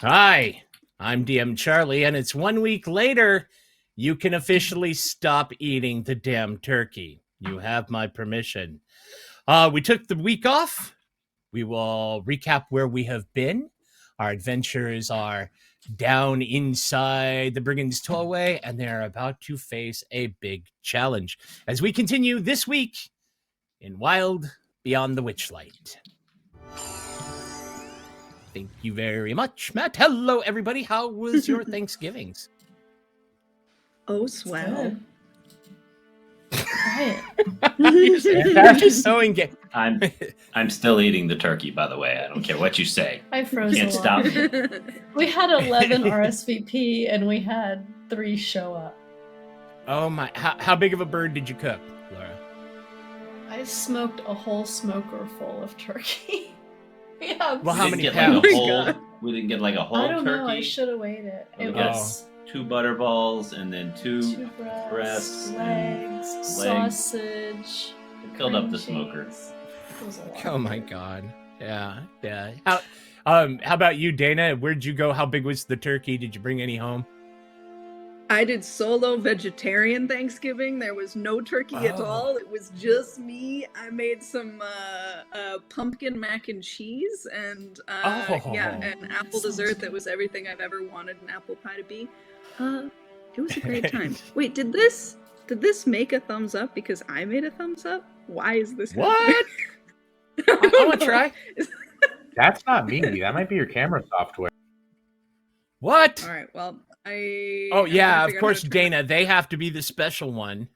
Hi, I'm DM Charlie, and it's 1 week later. You can officially stop eating the damn turkey. You have my permission. We took the week off. We will recap where we have been. Our adventures are down inside the Brigand's Tollway, and they're about to face a big challenge as we continue this week in Wild Beyond the Witchlight. Thank you very much, Matt. Hello, everybody. How was your Thanksgivings? Oh, swell. Quiet. You're just so engaged. I'm still eating the turkey, by the way. I don't care what you say. I froze Can't a stop lot. me. We had 11 RSVP and we had 3 show up. Oh my! How big of a bird did you cook, Laura? I smoked a whole smoker full of turkey. Yeah. Well, how many Get pounds? like a whole, we didn't get like a whole I don't turkey. know. I should have weighed it. We It got was 2 butterballs and then 2 breasts, legs, legs. sausage. Filled up cream the smoker. cheese. It was a lot. Oh my god! Yeah. How about you, Dana? Where'd you go? How big was the turkey? Did you bring any home? I did solo vegetarian Thanksgiving. There was no turkey at all. It was just me. I made some pumpkin mac and cheese and an apple dessert that was everything I've ever wanted an apple pie to be. It was a great time. Wait, did this make a thumbs up because I made a thumbs up? Why is this What? I I want to try. That's not me. That might be your camera software. What? All right, well, Oh I'm yeah, trying to of figure out how course, to turn Dana. They have to be the special one.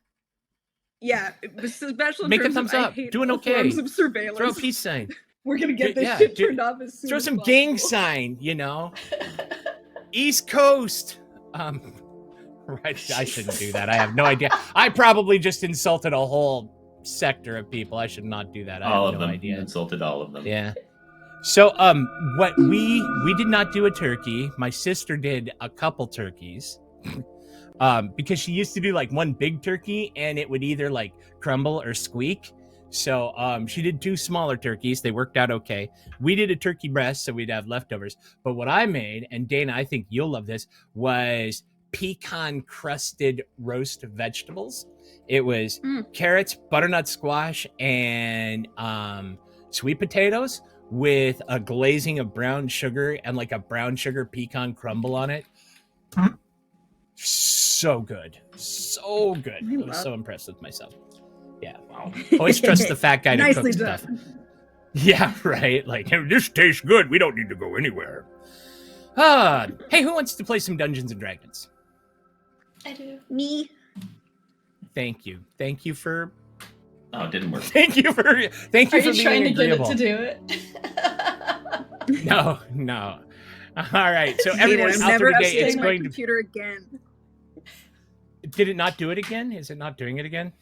Yeah, special in Make a terms thumbs of, up. I hate Doing all okay. forms of surveillance. Throw a peace sign. We're gonna get this Yeah, shit dude, turned off as soon Throw as some possible. gang sign. You know, East Coast. Right. I shouldn't do that. I have no idea. I probably just insulted a whole sector of people. I should not do that. I All have of no them. idea. Insulted all of them. Yeah. So, what we did not do a turkey. My sister did a couple turkeys, because she used to do like one big turkey and it would either like crumble or squeak. So, she did 2 smaller turkeys. They worked out okay. We did a turkey breast, so we'd have leftovers. But what I made, and Dana, I think you'll love this, was pecan crusted roast vegetables. It was carrots, butternut squash, and sweet potatoes with a glazing of brown sugar and like a brown sugar pecan crumble on it. So good. So good. I was so impressed with myself. Yeah. Wow. Always trust the fat guy to Nicely cook done. stuff. Yeah, right. Like, this tastes good. We don't need to go anywhere. Hey, who wants to play some Dungeons and Dragons? I do. Me. Thank you. Thank you for Oh, it didn't work. Thank you for Are being you trying to get it agreeable. to do it? No. All right. So everyone I'm out never there today, updating it's my going to. computer again. Did it not do it again? Is it not doing it again?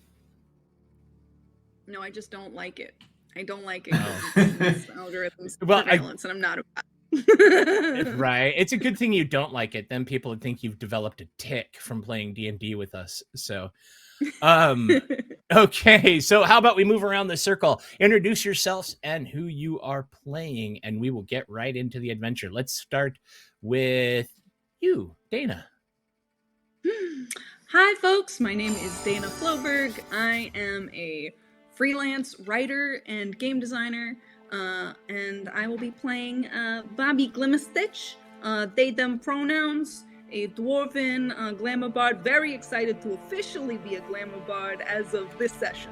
No, I just don't like it. I don't like it. Oh. It's algorithms, Well, surveillance, and I'm not about it. Right. It's a good thing you don't like it. Then people would think you've developed a tick from playing D&D with us. So, okay. So how about we move around the circle? Introduce yourselves and who you are playing, and we will get right into the adventure. Let's start with you, Dana. Hi, folks. My name is Dana Floberg. I am a freelance writer and game designer, and I will be playing Bobby Glimmerstitch, they, them pronouns, a dwarven glamour bard. Very excited to officially be a glamour bard as of this session.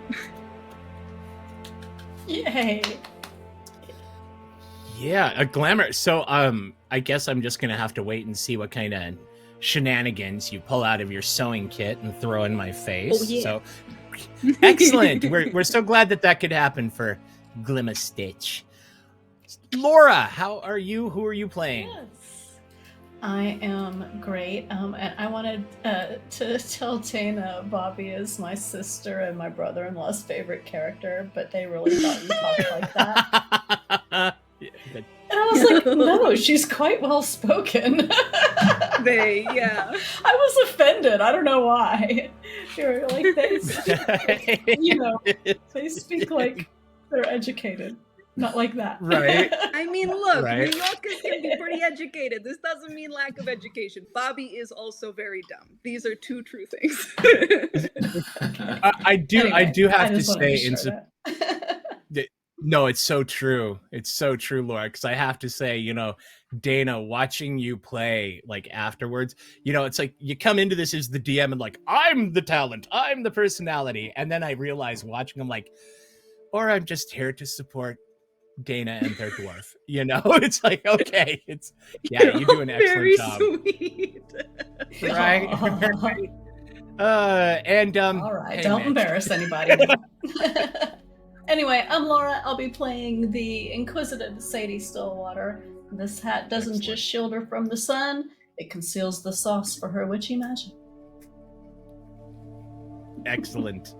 Yay. Yeah, a glamour. So, I guess I'm just gonna have to wait and see what kind of shenanigans you pull out of your sewing kit and throw in my face. Oh, yeah. So, excellent. We're so glad that could happen for Glimmerstitch. Laura, how are you? Who are you playing? Yes. I am great. And I wanted to tell Dana Bobby is my sister and my brother-in-law's favorite character, but they really thought you talked like that. Yeah, but- And I was like, no, she's quite well spoken. Yeah. I was offended. I don't know why. They were like, they speak like they're educated. Not like that. Right. I mean, look, Right. New Yorkers can be pretty educated. This doesn't mean lack of education. Bobby is also very dumb. These are two true things. I do Anyway, have I to just wanted say, share that. no, it's so true. It's so true, Laura. Because I have to say, Dana, watching you play like afterwards, it's like you come into this as the DM and like, I'm the talent, I'm the personality, and then I realize watching them like, or I'm just here to support Dana and their dwarf. It's like, okay, you do an excellent very job, sweet. right? And All right, hey, don't Mitch. embarrass anybody. Anyway, I'm Laura. I'll be playing the Inquisitive Sadie Stillwater. This hat doesn't Excellent. just shield her from the sun, it conceals the sauce for her witchy magic. Excellent.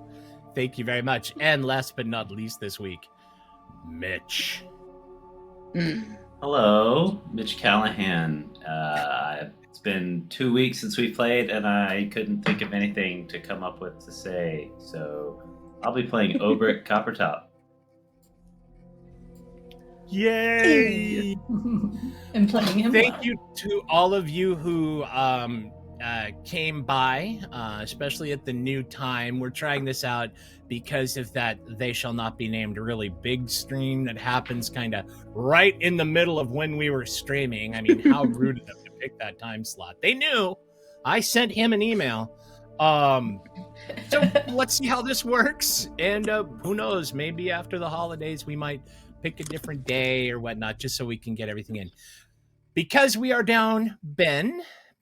Thank you very much. And last but not least this week, Mitch. Hello, Mitch Callahan. It's been 2 weeks since we played, and I couldn't think of anything to come up with to say. So I'll be playing Obrit Coppertop. Yay! And playing him Thank well. you to all of you who came by, especially at the new time. We're trying this out because of that They Shall Not Be Named really big stream that happens kind of right in the middle of when we were streaming. I mean, how rude of them to pick that time slot. They knew. I sent him an email. So let's see how this works. And who knows, maybe after the holidays we might pick a different day or whatnot, just so we can get everything in. Because we are down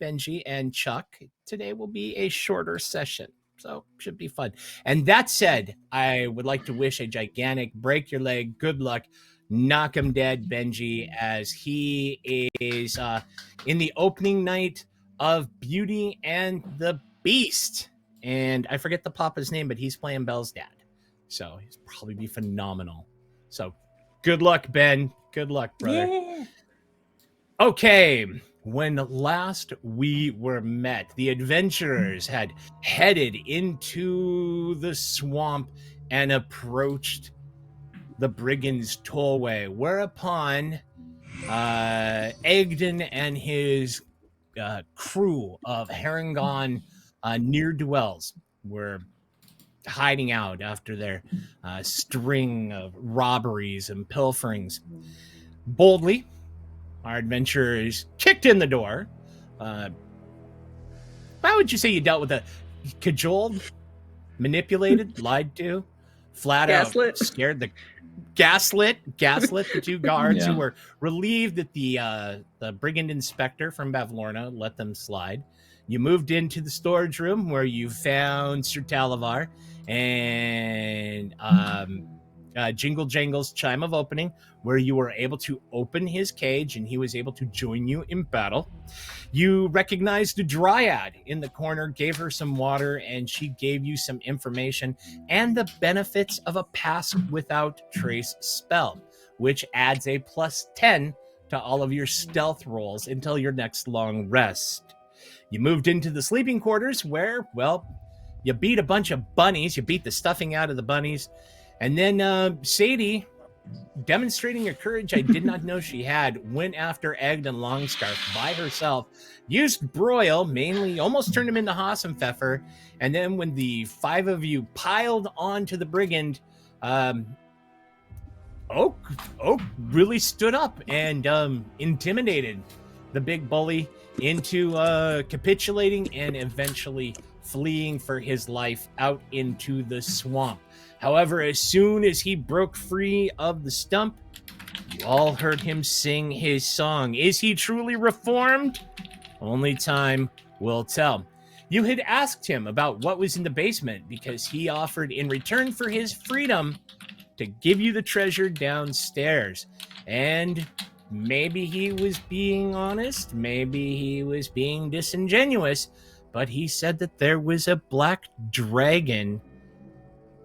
Benji, and Chuck, today will be a shorter session. So should be fun. And that said, I would like to wish a gigantic break your leg, good luck, knock him dead, Benji, as he is in the opening night of Beauty and the Beast. And I forget the papa's name, but he's playing Belle's dad. So he's probably be phenomenal. So good luck, Ben. Good luck, brother. Yeah. Okay, when last we were met, the adventurers had headed into the swamp and approached the Brigand's Tollway, whereupon Agdon and his crew of harrengon ne'er-do-wells were hiding out after their string of robberies and pilferings. Boldly, our adventurers kicked in the door. How would you say you dealt with a cajoled, manipulated, lied to, flat Gaslit. out scared the gaslit the two guards Yeah. who were relieved that the brigand inspector from Bavlorna let them slide. You moved into the storage room where you found Sir Talavar and Jingle Jangle's Chime of Opening, where you were able to open his cage and he was able to join you in battle. You recognized a dryad in the corner, gave her some water, and she gave you some information and the benefits of a pass without trace spell, which adds a +10 to all of your stealth rolls until your next long rest. You moved into the sleeping quarters where, well, you beat a bunch of bunnies. You beat the stuffing out of the bunnies. And then Sadie, demonstrating a courage I did not know she had, went after Agdon Longscarf by herself, used Broil, mainly almost turned him into Hassenpfeffer, and then when the 5 of you piled onto the brigand, Oak really stood up and intimidated the big bully into capitulating and eventually fleeing for his life out into the swamp. However, as soon as he broke free of the stump, you all heard him sing his song. Is he truly reformed? Only time will tell. You had asked him about what was in the basement because he offered in return for his freedom to give you the treasure downstairs. And maybe he was being honest, maybe he was being disingenuous, but he said that there was a black dragon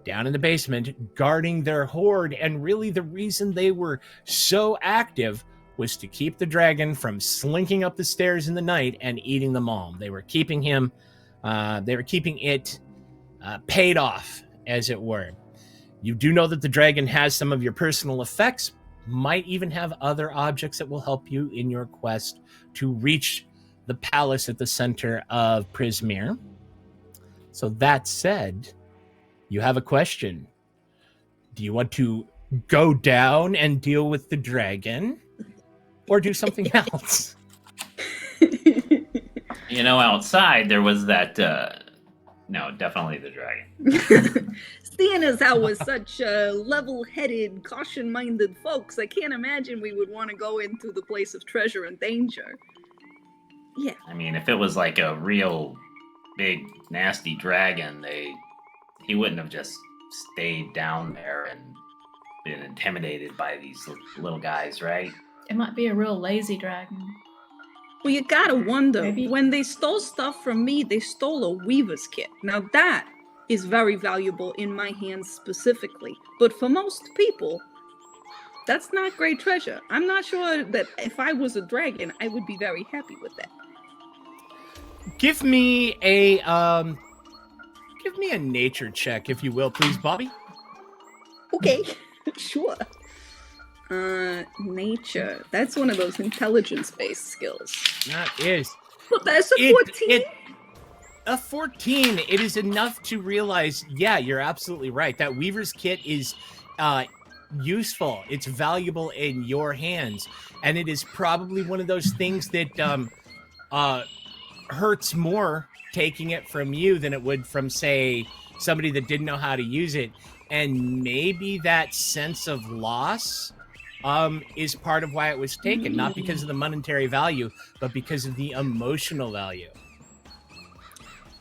down in the basement guarding their hoard, and really the reason they were so active was to keep the dragon from slinking up the stairs in the night and eating them all. They were keeping it paid off, as it were. You do know that the dragon has some of your personal effects, might even have other objects that will help you in your quest to reach the palace at the center of Prismere. So that said, you have a question. Do you want to go down and deal with the dragon, or do something else? You know, outside there was that. No, definitely the dragon. Seeing as how we're such level-headed, caution-minded folks, I can't imagine we would want to go into the place of treasure and danger. Yeah. I mean, if it was like a real big, nasty dragon, he wouldn't have just stayed down there and been intimidated by these little guys, right? It might be a real lazy dragon. Well, you gotta wonder, Maybe. when they stole stuff from me, they stole a weaver's kit. Now that is very valuable in my hands specifically. But for most people, that's not great treasure. I'm not sure that if I was a dragon, I would be very happy with that. Give me a nature check, if you will, please, Bobby. Okay, sure. Nature. That's one of those intelligence-based skills. That is. But that's a 14. A 14, it is enough to realize, yeah, you're absolutely right. That Weaver's Kit is useful. It's valuable in your hands. And it is probably one of those things that hurts more taking it from you than it would from, say, somebody that didn't know how to use it. And maybe that sense of loss is part of why it was taken, not because of the monetary value, but because of the emotional value.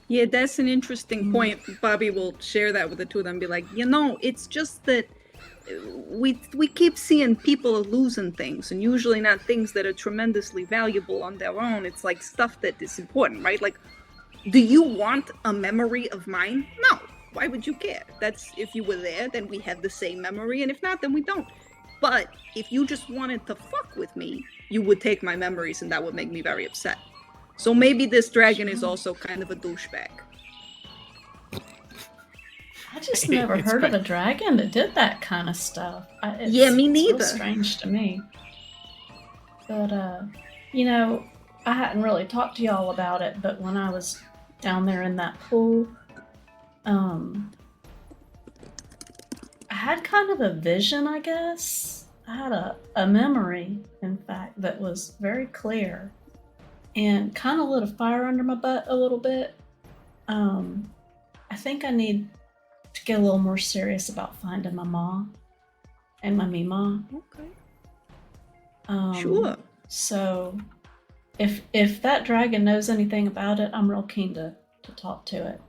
Yeah, that's an interesting point. Bobby will share that with the two of them and be like, it's just that we keep seeing people losing things, and usually not things that are tremendously valuable on their own. It's like stuff that is important, right? Like, do you want a memory of mine? No. Why would you care? That's, if you were there, then we have the same memory, and if not, then we don't. But if you just wanted to fuck with me, you would take my memories, and that would make me very upset. So maybe this dragon is also kind of a douchebag. I just never heard of a dragon that did that kind of stuff. Yeah, me neither. It's real strange to me. But, I hadn't really talked to y'all about it, but when I was down there in that pool, I had kind of a vision, I guess. I had a memory, in fact, that was very clear and kind of lit a fire under my butt a little bit. I think I need to get a little more serious about finding my mom and my Mima. Okay. Sure. So, if that dragon knows anything about it, I'm real keen to talk to it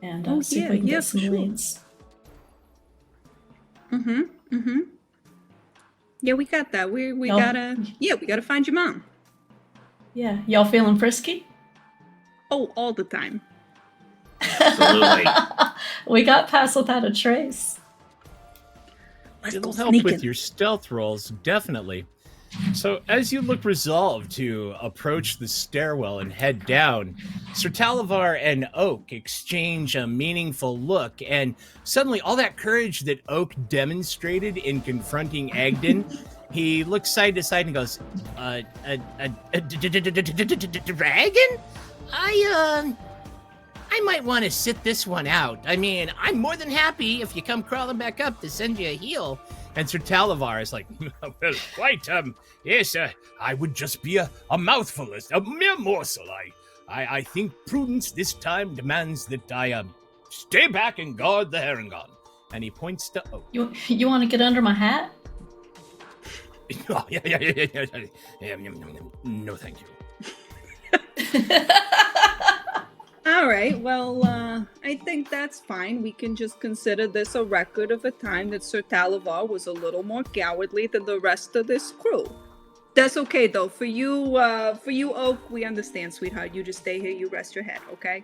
and see if we can get some leads. Yeah, we got that. We gotta find your mom. Yeah, y'all feeling frisky? Oh, all the time. Absolutely. We got past without a trace. It'll help with your stealth rolls, definitely. So as you look resolved to approach the stairwell and head down, Sir Talavar and Oak exchange a meaningful look, and suddenly all that courage that Oak demonstrated in confronting Agdon, he looks side to side and goes, dragon? I might want to sit this one out. I mean, I'm more than happy if you come crawling back up to send you a heal. And Sir Talavar is like, well, quite, yes, I would just be a mouthful, a mere morsel. I think prudence this time demands that I stay back and guard the harrengon. And he points to Oak. You want to get under my hat? Oh, yeah. No, thank you. All right, well, I think that's fine. We can just consider this a record of a time that Sir Talavar was a little more cowardly than the rest of this crew. That's okay, though. For you, Oak, we understand, sweetheart. You just stay here, you rest your head, okay?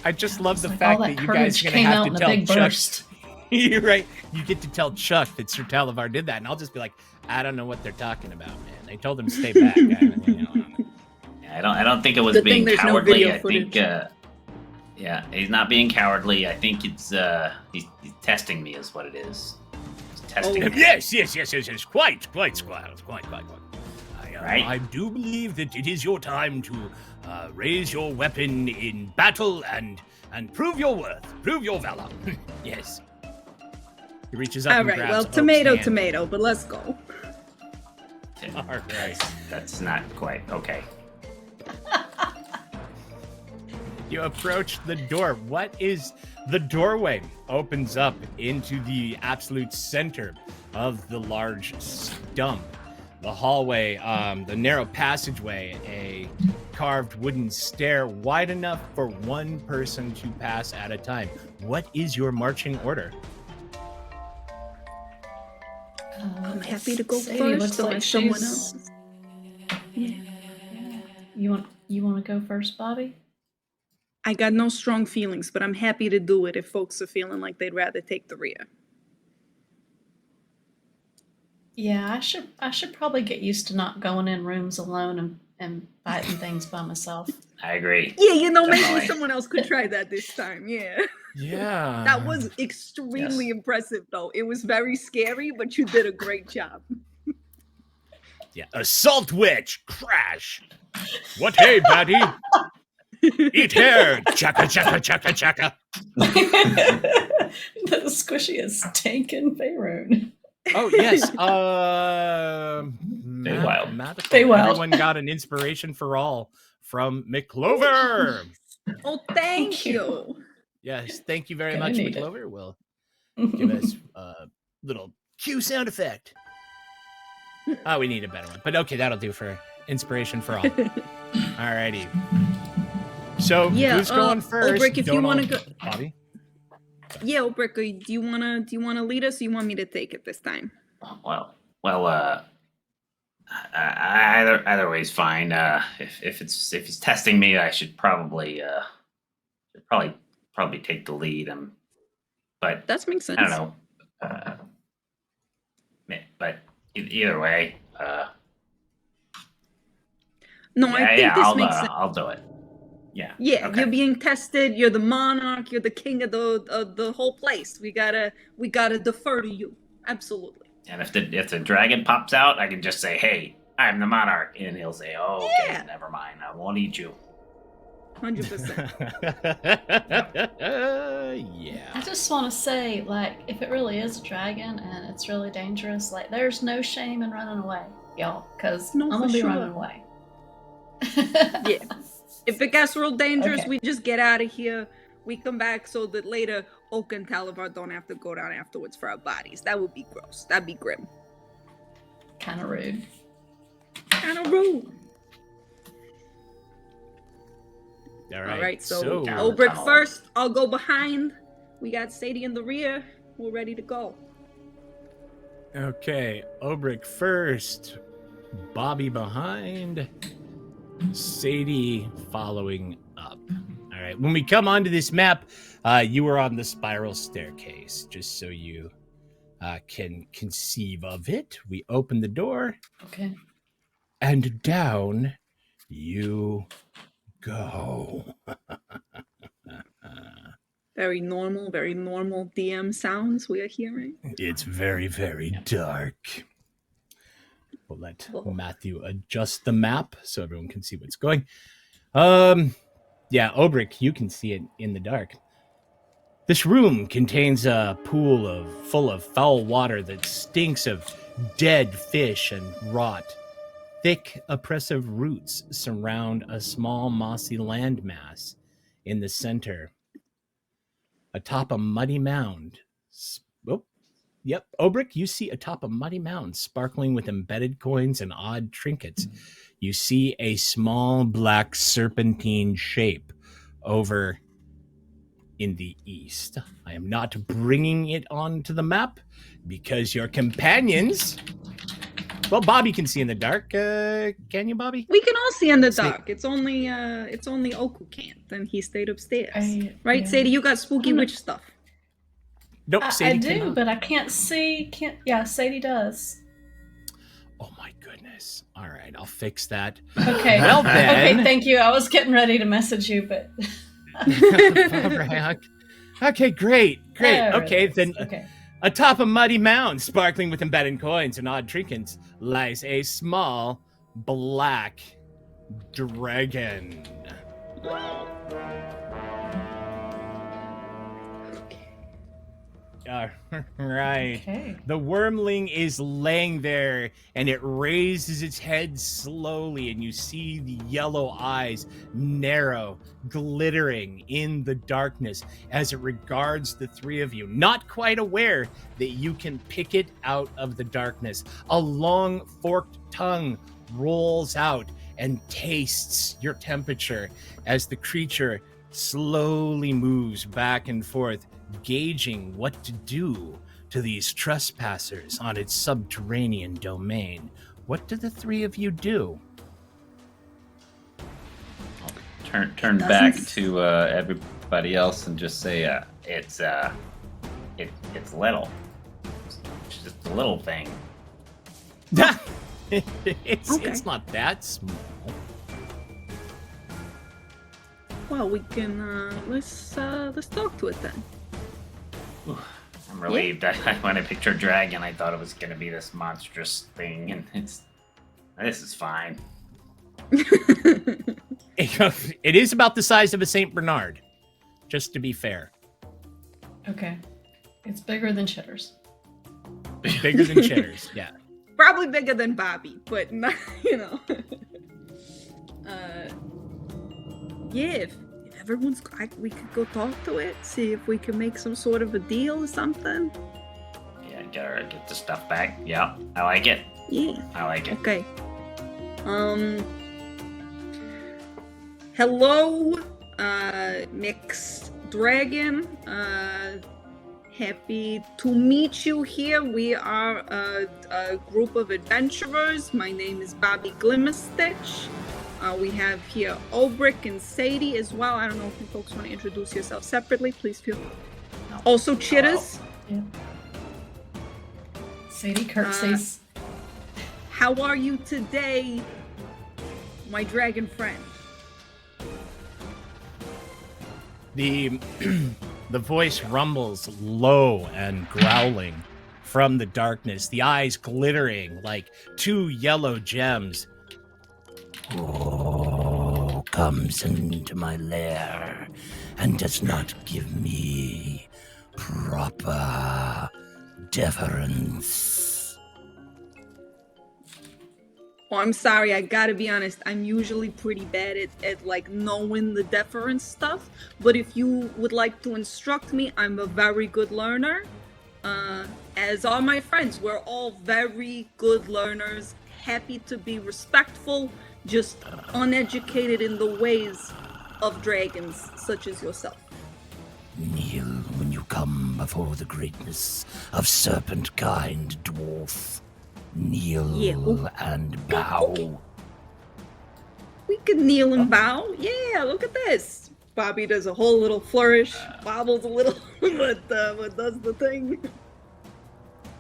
I just love the fact that you guys are going to have to tell Chuck. You're right. You get to tell Chuck that Sir Talavar did that, and I'll just be like, I don't know what they're talking about, man. They told him to stay back. I don't think it was being cowardly. I think, he's not being cowardly. I think it's he's testing me, is what it is. testing. Oh. Yes. Quite, Squire. Quite. Right. I do believe that it is your time to raise your weapon in battle and prove your worth, prove your valor. Yes. He reaches up All and right, grabs well, Oak's tomato, hand. but let's go. All right. That's not quite okay. You approach the door. What is the doorway? Opens up into the absolute center of the large stump. The hallway, the narrow passageway, a carved wooden stair wide enough for one person to pass at a time. What is your marching order? I'm happy to go Sadie first, looks so like if someone she's- else. Yeah. You want to go first, Bobby? I got no strong feelings, but I'm happy to do it if folks are feeling like they'd rather take the rear. Yeah, I should probably get used to not going in rooms alone and fighting things by myself. I agree. Yeah, maybe Definitely. someone else could try that this time. Yeah. Yeah. That was extremely impressive, though. It was very scary, but you did a great job. Yeah. Assault witch. Crash. What hey, Patty? Eat hair. Chaka. The squishiest tank in Faerun. Oh yes. Feywild. Feywild. Everyone got an inspiration for all from McClover. Oh, thank Thank you. you. Yes, thank you very Gonna much, need it. McClover. Will give us a little cue sound effect. Oh, we need a better one, but okay, that'll do for inspiration for all. Alrighty. So Yeah, who's going first? Ulrich, if you Don't wanna all- go- Bobby. Yeah, Ulrich, do you wanna lead us, or you want me to take it this time? Well. Either way's fine. If he's testing me, I should probably take the lead. But That makes sense. I don't know. But either way, No, I think this makes sense. I'll do it. Yeah. Yeah, okay. you're being tested. You're the monarch. You're the king of the whole place. We gotta defer to you. Absolutely. And if the dragon pops out, I can just say, "Hey, I'm the monarch," and he'll say, "Oh, okay, Yeah. never mind. I won't eat you." 100%. Yeah. I just want to say, like, if it really is a dragon and it's really dangerous, like, there's no shame in running away, y'all, because No, I'm for gonna be sure. running away. Yeah. If it gets real dangerous, Okay. we just get out of here. We come back so that later Oak and Talivar don't have to go down afterwards for our bodies. That would be gross. That'd be grim. Kind of rude. Kind of rude. All All right, so Down the Ulrich tunnel. first. I'll go behind. We got Sadie in the rear. We're ready to go. Okay, Obrick first, Bobby behind, Sadie following up. All right, when we come onto this map, you are on the spiral staircase, just so you can conceive of it. We open the door, Okay. and down you go. Very normal DM sounds we are hearing. It's very, very dark. We'll let Oh. Matthew adjust the map so everyone can see what's going. Yeah, Obrick, you can see it in the dark. This room contains a pool full of foul water that stinks of dead fish and rot. Thick, oppressive roots surround a small mossy landmass in the center. Atop a muddy mound. Obrick, you see atop a muddy mound sparkling with embedded coins and odd trinkets. You see a small black serpentine shape over in the east. I am not bringing it onto the map because your companions... Well, Bobby can see in the dark. Can you, Bobby? We can all see in the Sa- dark. It's only Oak who can't, and he stayed upstairs. Right, yeah. Sadie? You got spooky I'm not- witch stuff. Nope, I Sadie do, cannot. but I can't see. Yeah, Sadie does. Oh my goodness. All right, I'll fix that. Okay. Well then. Okay, thank you. I was getting ready to message you, but. Okay, great. There it Okay, is. then Okay. Atop a muddy mound, sparkling with embedded coins and odd trinkets, lies a small black dragon. Right. Okay. The wormling is laying there, and it raises its head slowly, and you see the yellow eyes narrow, glittering in the darkness as it regards the three of you, not quite aware that you can pick it out of the darkness. A long forked tongue rolls out and tastes your temperature as the creature slowly moves back and forth, gauging what to do to these trespassers on its subterranean domain. What do the three of you do? Turn back to everybody else and just say, it's little. It's just a little thing. It's not that small. Well, we can let's talk to it then. I'm relieved. When I pictured dragon, I thought it was going to be this monstrous thing, and this is fine. It is about the size of a Saint Bernard, just to be fair. Okay. It's bigger than Chitter's. Bigger than Chitter's, yeah. Probably bigger than Bobby, but not, yeah, if everyone's, we could go talk to it, see if we can make some sort of a deal or something. Yeah, get the stuff back. Yeah, I like it. Yeah. I like it. Okay. Hello, mixed dragon. Happy to meet you here. We are a group of adventurers. My name is Bobby Glimmerstitch. We have here Obrick and Sadie as well. I don't know if you folks want to introduce yourself separately. Please feel. No. Also, Chitters. Yeah. Sadie curtsies. How are you today, my dragon friend? The voice rumbles low and growling from the darkness, the eyes glittering like two yellow gems. Who comes into my lair and does not give me proper deference? Oh, I'm sorry, I gotta be honest, I'm usually pretty bad at like knowing the deference stuff, but if you would like to instruct me, I'm a very good learner. As are my friends, we're all very good learners, happy to be respectful, just uneducated in the ways of dragons, such as yourself. Kneel when you come before the greatness of serpent-kind dwarf. Kneel and bow. Okay. We could kneel and bow. Yeah, look at this. Bobby does a whole little flourish, wobbles a little, but does the thing.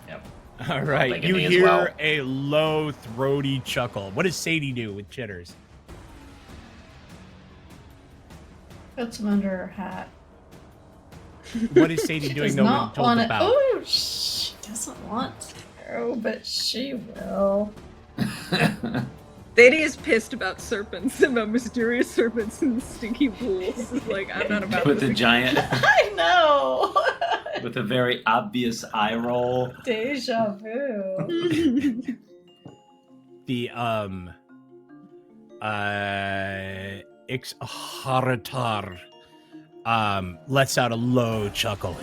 Yep. All right, Like you me as hear well. a low, throaty chuckle. What does Sadie do with Chitters? Puts him under her hat. What is Sadie doing? Does No one not told want to to. bow. Oh, she doesn't want to, but she will. Sadie is pissed about serpents, about mysterious serpents in stinky pools. Like, I'm not about With this. a giant, I know. with a very obvious eye roll. Deja vu. The Ixharatar lets out a low chuckle.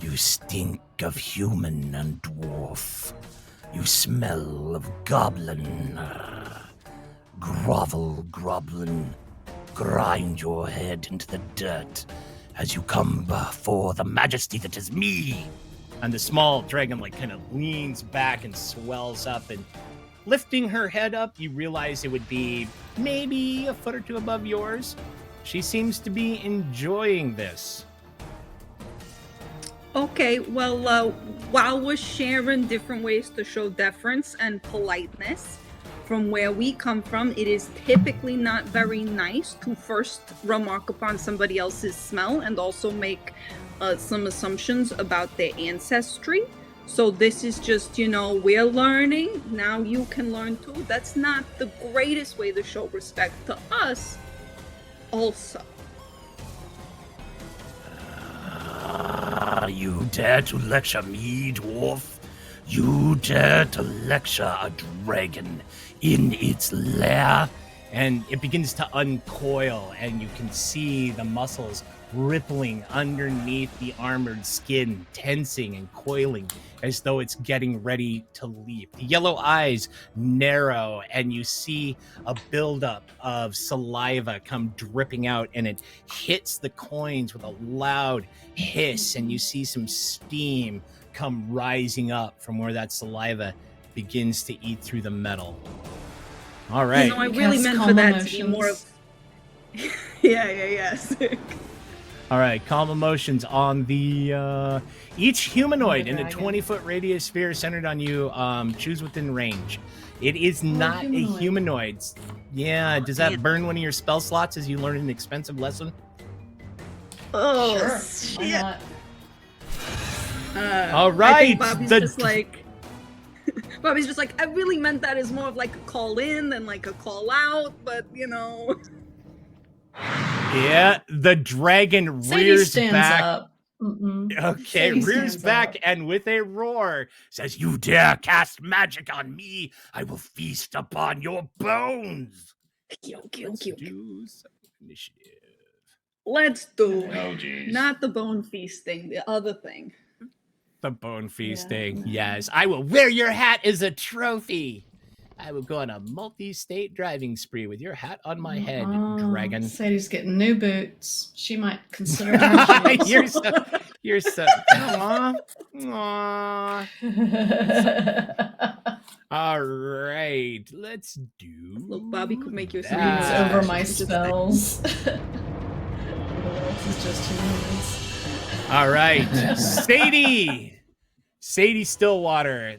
You stink of human and dwarf. You smell of goblin. Grovel, groblin. Grind your head into the dirt as you come before the majesty that is me. And the small dragon kind of leans back and swells up, and lifting her head up, you realize it would be maybe a foot or two above yours. She seems to be enjoying this. Okay, well, while we're sharing different ways to show deference and politeness, from where we come from, it is typically not very nice to first remark upon somebody else's smell and also make some assumptions about their ancestry. So this is just, we're learning. Now you can learn too. That's not the greatest way to show respect to us also. You dare to lecture me, dwarf? You dare to lecture a dragon in its lair? And it begins to uncoil, and you can see the muscles rippling underneath the armored skin, tensing and coiling as though it's getting ready to leap. The yellow eyes narrow, and you see a buildup of saliva come dripping out, and it hits the coins with a loud hiss, and you see some steam come rising up from where that saliva begins to eat through the metal. All right. I really meant for that to be more of... yeah. Sick. All right, calm emotions on the each humanoid in a 20-foot radius sphere centered on you. Choose within range. It is not a humanoid. Yeah, does that burn one of your spell slots as you learn an expensive lesson? Oh, Sure. shit. All right. I think Bobby's just like, I really meant that as more of like a call in than like a call out, but Yeah, the dragon Sadie rears stands back. up. Okay, Sadie rears stands back up. and with a roar says, "You dare cast magic on me? I will feast upon your bones." Let's do some initiative. Let's do it. Oh, geez. Not the bone feasting, the other thing. The bone feasting. Yes, I will wear your hat as a trophy. I will go on a multi-state driving spree with your hat on my head, dragon. Sadie's getting new boots. She might consider her shoes. You're so. Aww. All right, let's do. Look, Bobby could make you some that. Reads over my spells. This is just humans. All right, Sadie Stillwater.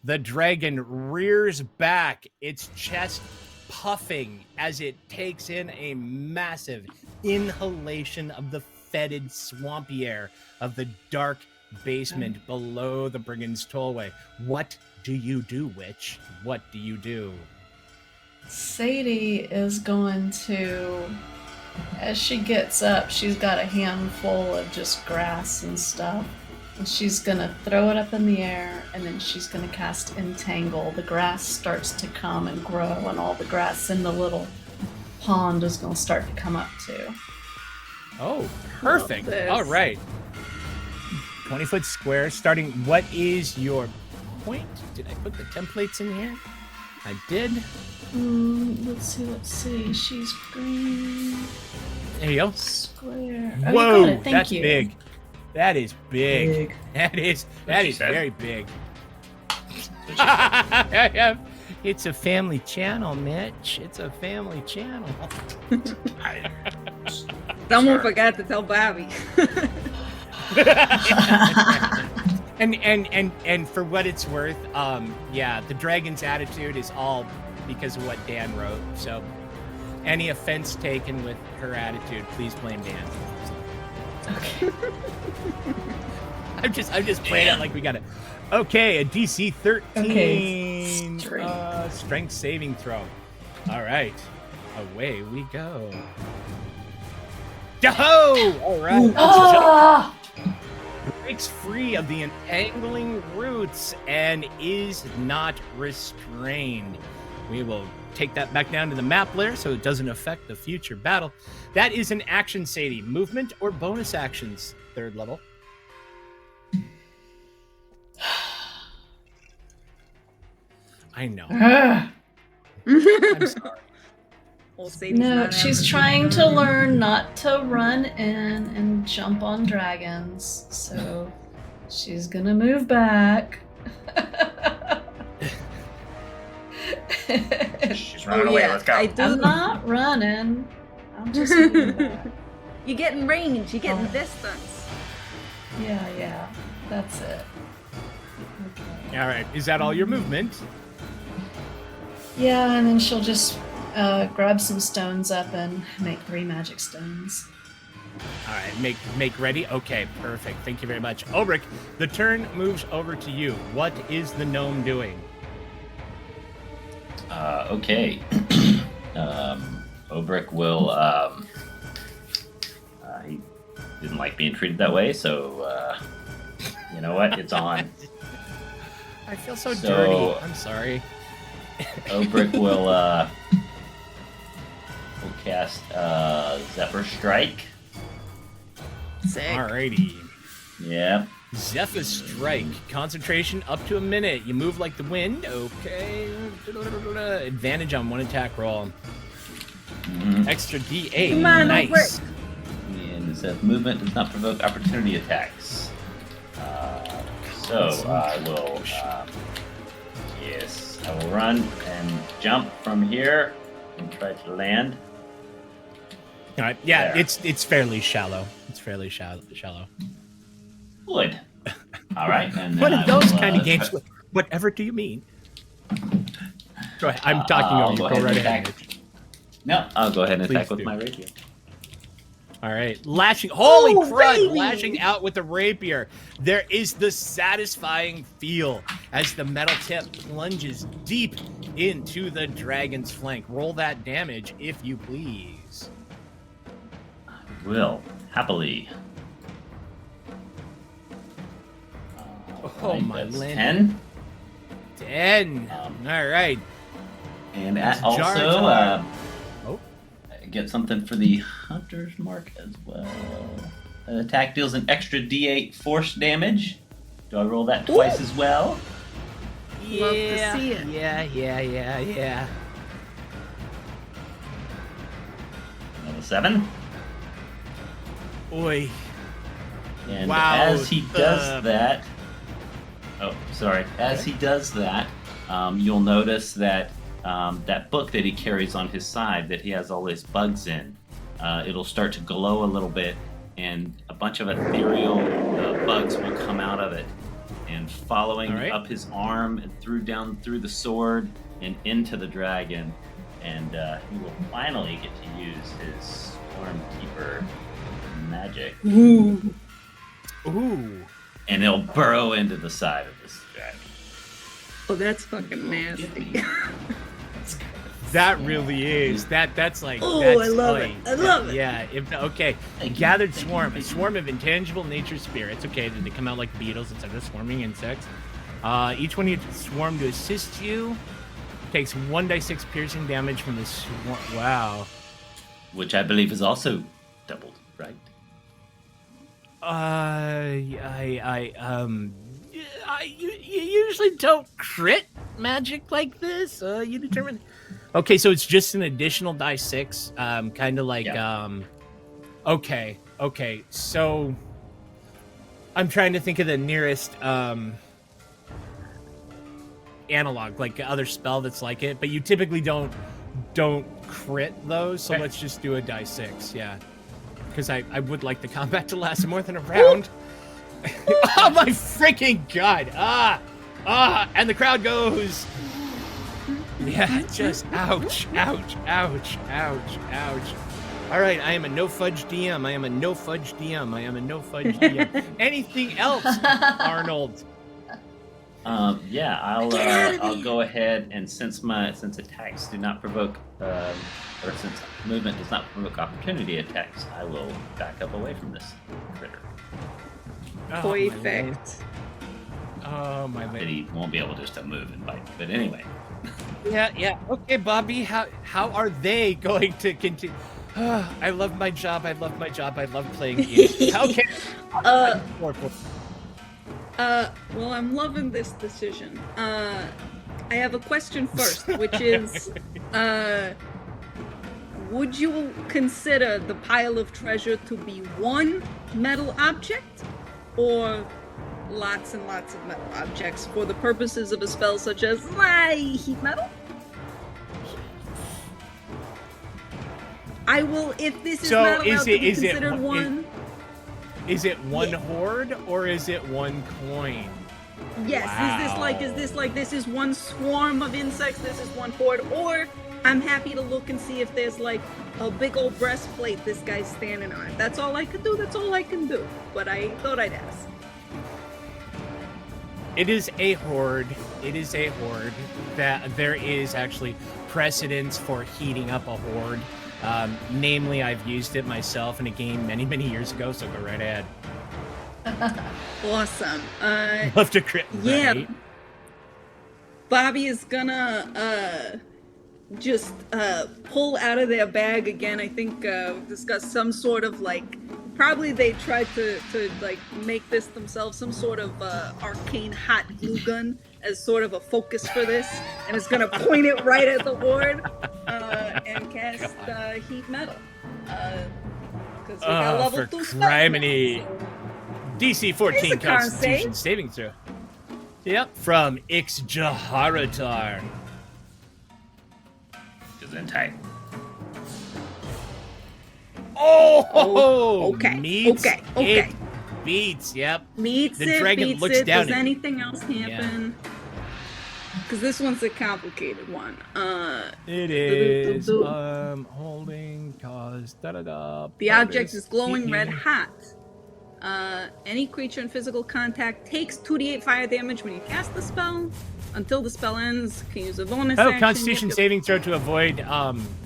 The dragon rears back, its chest puffing as it takes in a massive inhalation of the fetid, swampy air of the dark basement below the Brigand's Tollway. What do you do, witch? What do you do? Sadie is going to, as she gets up, she's got a handful of just grass and stuff. And she's gonna throw it up in the air, and then she's gonna cast Entangle. The grass starts to come and grow, and all the grass in the little pond is gonna start to come up too. Oh, perfect. All right. 20-foot square starting. What is your point? Did I put the templates in here? I did. Let's see. She's green. There you go. Square. Whoa, Thank that's you. big. That is big. That is very big. It's a family channel, Mitch. It's a family channel. Someone forgot to tell Bobby. and for what it's worth, the dragon's attitude is all because of what Dan wrote. So any offense taken with her attitude, please blame Dan. Okay. I'm just playing it like we got it. Okay, a DC 13 Okay, strength saving throw. All right, away we go. Yo! All right. Breaks free of the entangling roots and is not restrained. We will take that back down to the map layer so it doesn't affect the future battle. That is an action, Sadie. Movement or bonus actions, 3rd level. I know. I'm sorry. No, she's trying to learn not to run in and jump on dragons. So she's gonna move back. She's running away. Let's go. I'm not running. I'm just moving back. You get in range, you get in distance. Yeah, that's it. Okay. All right, is that all your movement? Yeah, and then she'll just grab some stones up and make 3 magic stones. All right, make ready. Okay, perfect. Thank you very much. Ulrich, the turn moves over to you. What is the gnome doing? Okay. Obrick will. He didn't like being treated that way, so you know what? It's on. I feel so dirty. I'm sorry. Obrick will cast Zephyr Strike. Sick. Alrighty. Yeah. Zephyr Strike. Concentration up to a minute. You move like the wind. Okay. Advantage on 1 attack roll. Extra D8. Come on, nice. And it says movement does not provoke opportunity attacks. So I will. Yes, I will run and jump from here and try to land. All right. Yeah, There. it's fairly shallow. It's fairly shallow. Good. All right. And What then are I those will, kind of games? Whatever do you mean? Go ahead. I'm talking I'll over you. go Go ahead right and ahead. attack. No, I'll go ahead and Please attack with do. my rapier. All right, lashing. Holy Oh, crud! baby! Lashing out with the rapier. There is the satisfying feel as the metal tip plunges deep into the dragon's flank. Roll that damage, if you please. Will happily. Oh, my that's land. 10. 10. All right. And It's also Jar. Oh. get something for the hunter's mark as well. An attack deals an extra D8 force damage. Do I roll that twice as well? Love to see it. Yeah. Another 7. Oi. And Wow, as he does that, as he does that, you'll notice that that book that he carries on his side that he has all his bugs in, it'll start to glow a little bit, and a bunch of ethereal bugs will come out of it, and following All right. up his arm and down through the sword and into the dragon, and he will finally get to use his Stormkeeper magic. Ooh. Ooh. And it'll burrow into the side of this dragon. Oh, that's fucking nasty. That really is. That's like. Oh, that's I love it. I love it. Yeah. Okay. Thank you. Gathered Thank you. swarm. A Thank you. swarm of intangible nature spirits. Okay, they come out like beetles instead of swarming insects. Each one of you swarm to assist you takes 1d6 piercing damage from the swarm. Wow. Which I believe is also doubled, right? You usually don't crit magic like this. You determine. Okay, so it's just an additional die 6. Kind of like Yeah. Okay. So I'm trying to think of the nearest analog, like other spell that's like it, but you typically don't crit those. So Okay. let's just do a die 6. Yeah, because I would like the combat to last more than a round. Oh my freaking god! And the crowd goes. Yeah, just ouch. All right, I am a no fudge DM. Anything else, Arnold? Yeah, I'll go ahead, and since attacks do not provoke, or since movement does not provoke opportunity attacks, I will back up away from this critter. Oh, my lord. Perfect. Oh my That lord. he won't be able just to move and bite. But anyway, Yeah. Okay, Bobby. How are they going to continue? I love my job. I love playing games. How can? Well, I'm loving this decision. I have a question first, which is, would you consider the pile of treasure to be one metal object, or lots and lots of metal objects for the purposes of a spell such as heat metal? I will, if this is So not allowed is to it- be is it considered one- one. Is it one Yeah. hoard or is it one coin? Yes, this is one swarm of insects, this is one horde, or I'm happy to look and see if there's like a big old breastplate this guy's standing on. That's all I could do, that's all I can do. But I thought I'd ask. It is a horde. It is a horde. That there is actually precedence for heating up a horde. Namely, I've used it myself in a game many, many years ago, so go right ahead. Awesome. Love to crit. Yeah. Right? Bobby is gonna just pull out of their bag again. I think discuss some sort of like, probably they tried to like make this themselves, some sort of arcane hot glue gun as sort of a focus for this, and it's gonna point it right at the horde and cast heat metal. Because we got level 2 spell. Criminy. DC 14 Constitution saving throw. Yep, from Ixjaharatar. Gesundheit. Oh, okay. Meets Okay. it beats. Yep. Meets The it, dragon beats looks it. down Does at you. anything else happen? Because this one's a complicated one. It is. Holding cause. The object is glowing red hot. Any creature in physical contact takes 2d8 fire damage when you cast the spell. Until the spell ends, can use a bonus action. Constitution saving throw to avoid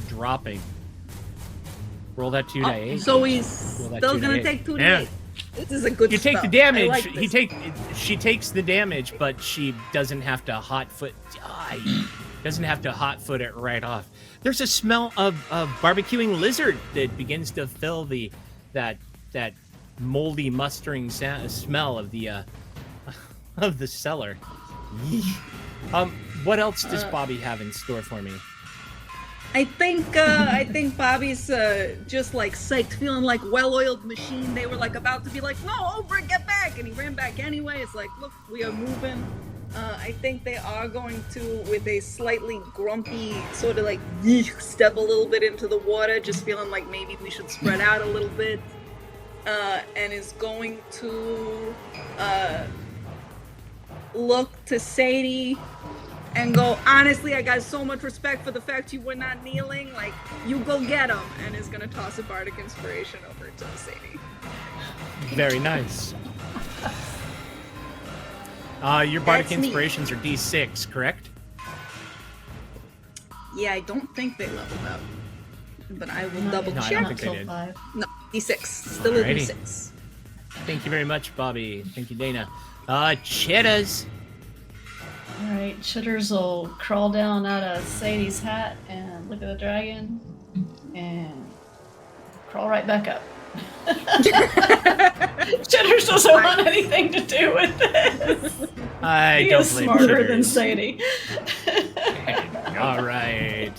dropping. Roll that 2d8. So he's still gonna take 2d8. Yeah. This is a good You spell. take the damage. I like this. She takes the damage, but she doesn't have to hot foot. Doesn't have to hot foot it right off. There's a smell of barbecuing lizard that begins to fill that moldy mustering smell of the cellar. What else does Bobby have in store for me? I think Bobby's just like psyched, feeling like well-oiled machine. They were like about to be like, "No, Obrick, get back!" and he ran back anyway. It's like, look, we are moving. I think they are going to, with a slightly grumpy sort of like step a little bit into the water, just feeling like maybe we should spread out a little bit, and is going to look to Sadie and go, honestly, I got so much respect for the fact you were not kneeling. Like, you go get him. And is going to toss a bardic inspiration over to Sadie. Very nice. Your bardic That's inspirations are D6, correct? Yeah, I don't think they leveled up. But I will double No, I check. don't think they did. No, D6. Still Alrighty. a D6. Thank you very much, Bobby. Thank you, Dana. Chitters. Alright, Chitters will crawl down out of Sadie's hat and look at the dragon and crawl right back up. Chitters doesn't want anything to do with this. I He don't is blame smarter Chitters. than Sadie. All right.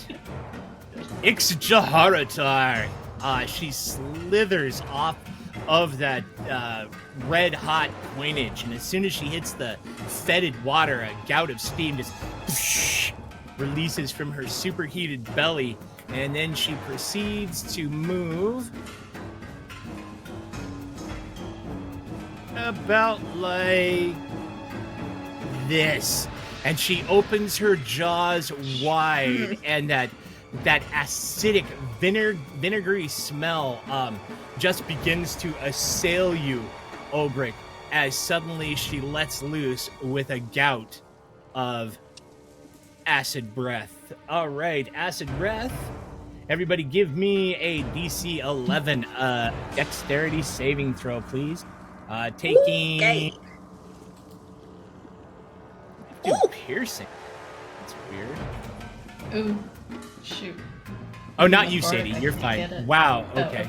Ixjaharatar. She slithers off of that red hot coinage, and as soon as she hits the fetid water, a gout of steam just releases from her superheated belly, and then she proceeds to move about like this, and she opens her jaws wide, and that acidic vinegary smell just begins to assail you, Obrick, as suddenly she lets loose with a gout of acid breath. All right, acid breath. Everybody give me a DC 11 dexterity saving throw, please. Taking... Okay. Dude, Ooh. piercing. That's weird. Ooh, shoot. Oh, not you, Bardic, Sadie. I You're can't fine. get it. Wow, Oh, okay.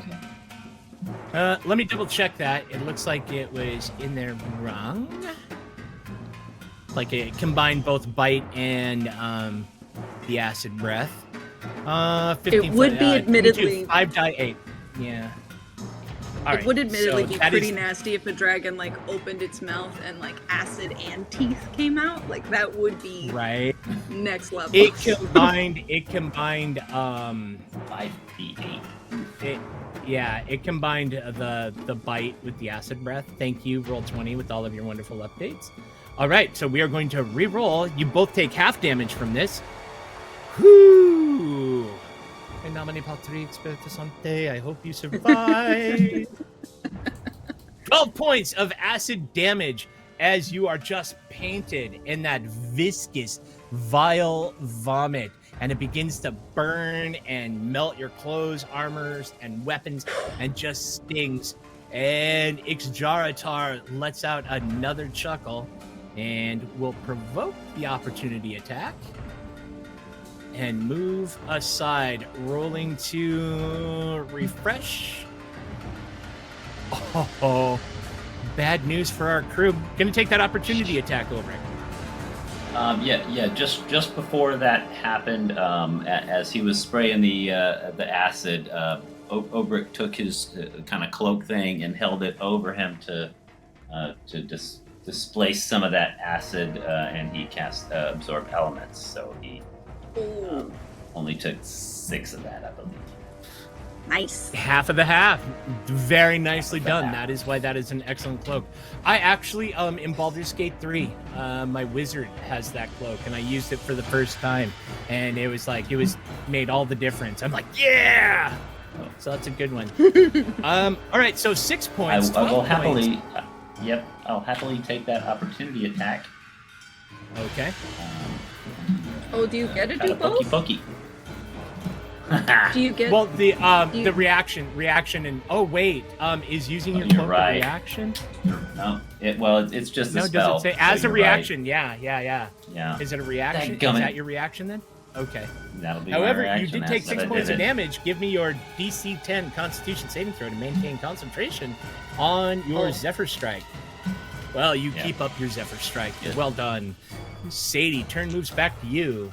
Let me double check that. It looks like it was in there wrong. Like it combined both bite and the acid breath. 15. It would be admittedly- 5 die 8. Yeah. All It right, would admittedly so be that pretty is- nasty if a dragon like opened its mouth and like acid and teeth came out. Like that would be right. next level. It combined 5d8. It combined the bite with the acid breath. Thank you, Roll20, with all of your wonderful updates. All right, so we are going to re-roll. You both take half damage from this. Whoo! In nomine Patri Spiritus Sancti, I hope you survive. 12 points of acid damage as you are just painted in that viscous, vile vomit. And it begins to burn and melt your clothes, armors, and weapons, and just stings. And Ixjaratar lets out another chuckle and will provoke the opportunity attack and move aside, rolling to refresh. Oh, bad news for our crew. Gonna take that opportunity attack over it. Just before that happened, as he was spraying the acid, Obrick took his kind of cloak thing and held it over him to displace some of that acid, and he cast absorb elements. So he only took 6 of that, I believe. Nice. Half of the half. Very nicely done. That is why that is an excellent cloak. I actually, in Baldur's Gate 3, my wizard has that cloak, and I used it for the first time, and it was made all the difference. I'm like, yeah! So that's a good one. All right, so 6 points. I will 12 happily, points. I'll happily take that opportunity attack. Okay. Do you get to do Kinda both? pokey. Do you get? Well, the reaction, and is using your you're cloak right. a reaction? No, it's just a No, spell. does it say so as a you're reaction? right. Yeah. Yeah. Is it a reaction? Is Dadgummit. that your reaction then? Okay. That'll be However, my reaction. you did take as 6 I points did of it. damage. Give me your DC 10 Constitution saving throw to maintain concentration on your Zephyr Strike. Well, you keep up your Zephyr Strike. Good. Well done. Sadie, turn moves back to you.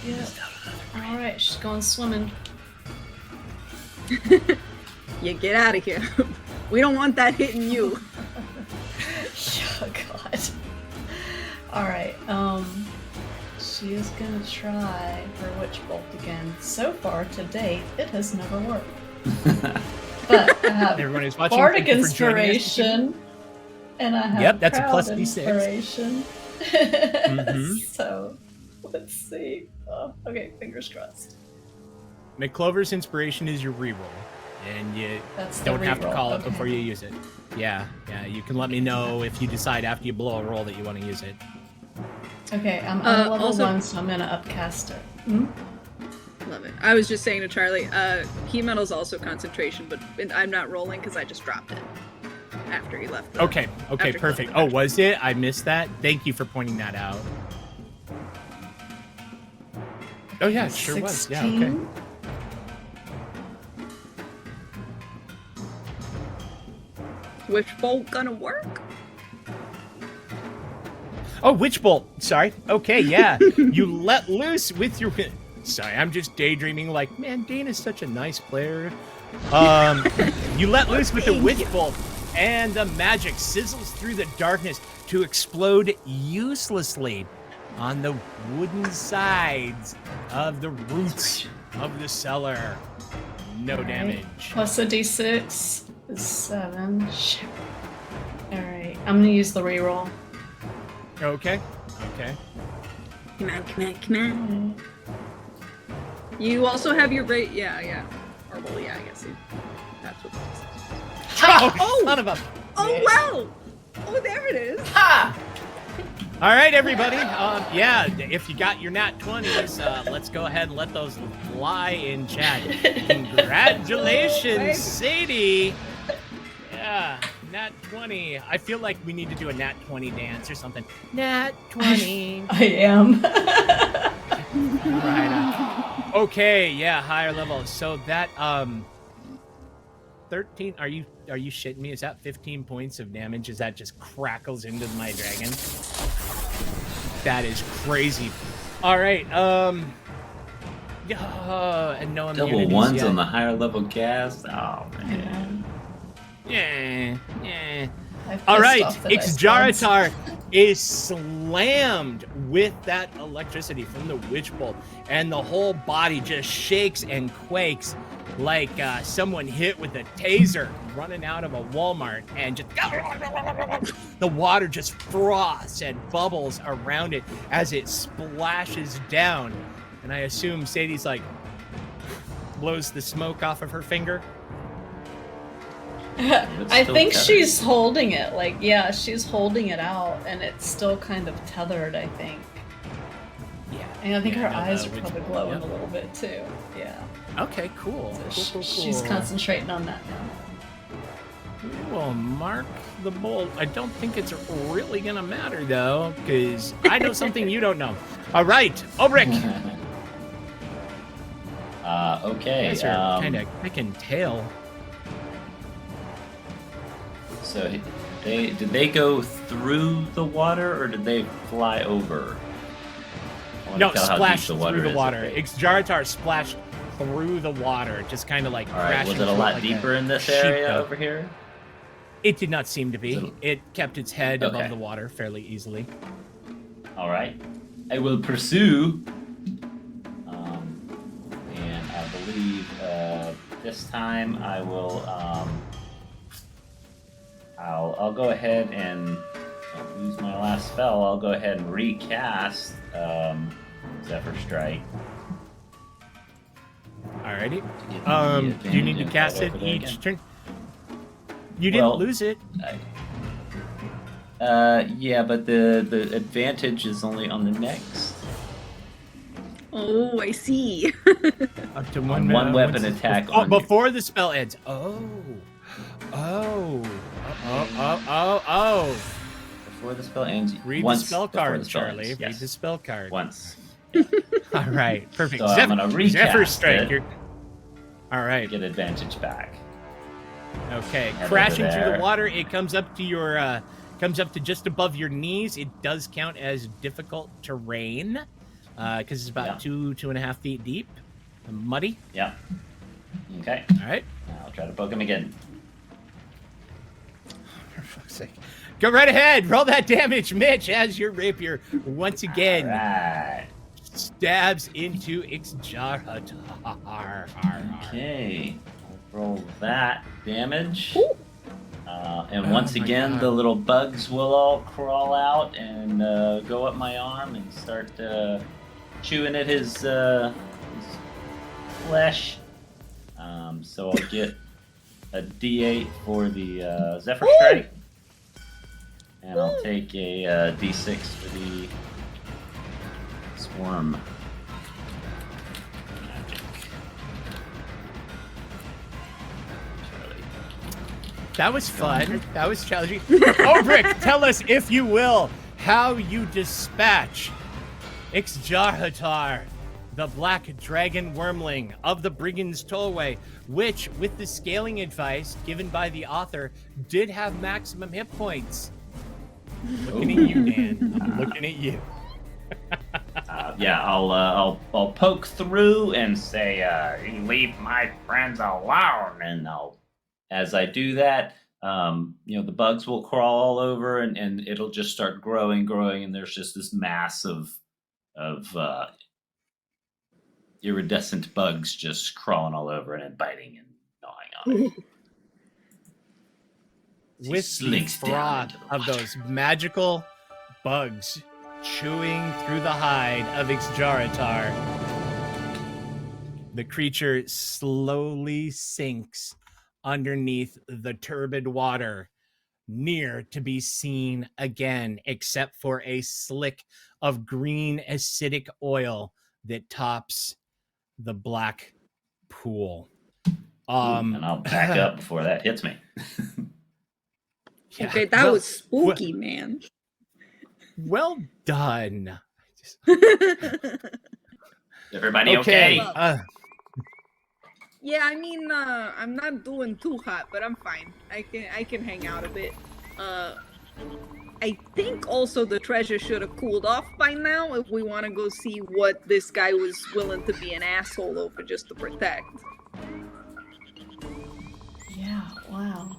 Yeah. All right, she's going swimming. You get out of here. We don't want that hitting you. Oh God. All right. She is gonna try her Witch Bolt again. So far to date, it has never worked. But I have Everyone who's watching, Bardic thank you for joining us. Inspiration, and I have Yep, that's a Proud plus D6. Inspiration. Mhm. So, let's see. Oh, okay, fingers crossed. McClover's inspiration is your reroll, and you That's the don't have to reroll, call it okay. before you use it. Yeah. You can let me know if you decide after you blow a roll that you want to use it. Okay, I'm on level also- 1, so I'm gonna upcast it. Hmm? Love it. I was just saying to Charlie, heat metal's also concentration, but I'm not rolling because I just dropped it after he left. Okay, After perfect. closing Oh, was it? I missed that. Thank you for pointing that out. Oh yeah, it sure was. Yeah, okay. 16. Witch bolt gonna work? Oh, Witch Bolt. Sorry. Okay, yeah. You let loose with your... Sorry, I'm just daydreaming like, man, Dana's such a nice player. You let loose with the Witch Bolt, and the magic sizzles through the darkness to explode uselessly on the wooden sides of the roots of the cellar. No Alright. damage. Plus a d6 is 7. Shit. Alright, I'm gonna use the reroll. Okay. Come on. You also have your rate. Yeah. Or well, yeah, I guess that's what it is. Oh, son of a... Oh wow! Oh, there it is. Ha! All right, everybody. Yeah, if you got your nat 20s, let's go ahead and let those fly in chat. Congratulations, Thanks. Sadie. Yeah, nat 20. I feel like we need to do a nat 20 dance or something. Nat 20. I am. Right. Okay, yeah, higher level. So that 13. Are you shitting me? Is that 15 points of damage? Is that just crackles into my dragon? That is crazy. All right. Yeah, and no Double immunities ones yet. on the higher level cast. Oh man. Yeah. I pissed All right, off the dice Ixjaratar is slammed with that electricity from the witch bolt, and the whole body just shakes and quakes like someone hit with a taser running out of a Walmart, and just the water just froths and bubbles around it as it splashes down. And I assume Sadie's like blows the smoke off of her finger. I think she's holding it. Like, yeah, she's holding it out, and it's still kind of tethered, I think. Yeah. And I think her no, eyes are which- probably glowing yep. a little bit too. Yeah. Okay, cool. Cool. She's concentrating on that now. We will mark the bolt. I don't think it's really gonna matter though, because I know something you don't know. All right, Ulrich. Okay. You guys are kind of kicking tail. So did they go through the water or did they fly over? I wanna No, tell how deep splashed through the is, water. okay. Jaratar splashed through the water, just kind of like All right. crashing. Was it a through lot like deeper in this sheep area boat. over here? It did not seem to be. Is it- It kept its head Okay. above the water fairly easily. All right. I will pursue. And I believe this time I will. I'll go ahead and I'll use my last spell. I'll go ahead and recast Zephyr Strike. Alrighty. To give me the Do you need to advantage cast and it fight over there each again. turn? You didn't Well, lose it. Yeah, but the advantage is only on the next. Oh, I see. Up to On one weapon once- attack Oh, on- before the spell ends. Oh. Before the spell ends. Read once the spell before card, the spell Charlie. ends, Read yes. the spell card. Once. All right, perfect. So I'm gonna recast Zephyr Strike. it. All right. Get advantage back. Okay. Head Crashing over through the there. water, it comes up to your comes up to just above your knees. It does count as difficult terrain because it's about Yeah. 2.5 feet deep, muddy. Yeah. Okay. All right. I'll try to poke him again. For fuck's sake. Go right ahead. Roll that damage, Mitch, as your rapier once again Right. stabs into Ixjaratar. Okay. I'll roll that damage. And Oh once my again, God. the little bugs will all crawl out and go up my arm and start chewing at his flesh. So I'll get a D8 for the Zephyr Strike. And I'll take a D6 for the Swarm. Magic. Charlie. That was fun. That was challenging. Obrick, tell us, if you will, how you dispatch Ixjaratar, the black dragon wormling of the Brigand's Tollway, which, with the scaling advice given by the author, did have maximum hit points. Looking at you, Dan. I'm looking at you. Yeah, I'll poke through and say, "You leave my friends alone." And as I do that, the bugs will crawl all over, and it'll just start growing, and there's just this mass of iridescent bugs just crawling all over it and biting and gnawing on it. He With the slinks down froth into the of water. those magical bugs chewing through the hide of Ixjaratar, the creature slowly sinks underneath the turbid water, near to be seen again, except for a slick of green acidic oil that tops the black pool. And I'll back up before that hits me. Yeah, Okay, that well- was spooky, man. Well done. Everybody okay? Well- Yeah, I mean, I'm not doing too hot, but I'm fine. I can hang out a bit. I think also the treasure should have cooled off by now if we want to go see what this guy was willing to be an asshole over just to protect. Yeah, wow.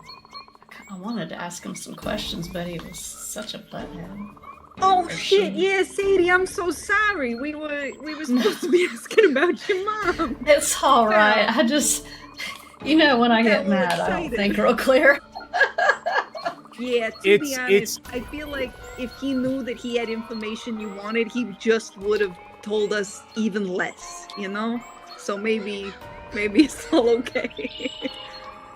I want to wanted to ask him some questions, but he was such a butthead. Oh Or shit! she. Yeah, Sadie, I'm so sorry. We were supposed to be asking about your mom. It's all right. I just, when I Got a get little mad, I don't excited. think real clear. Yeah, to be honest, I feel like if he knew that he had information you wanted, he just would have told us even less, So maybe it's all okay.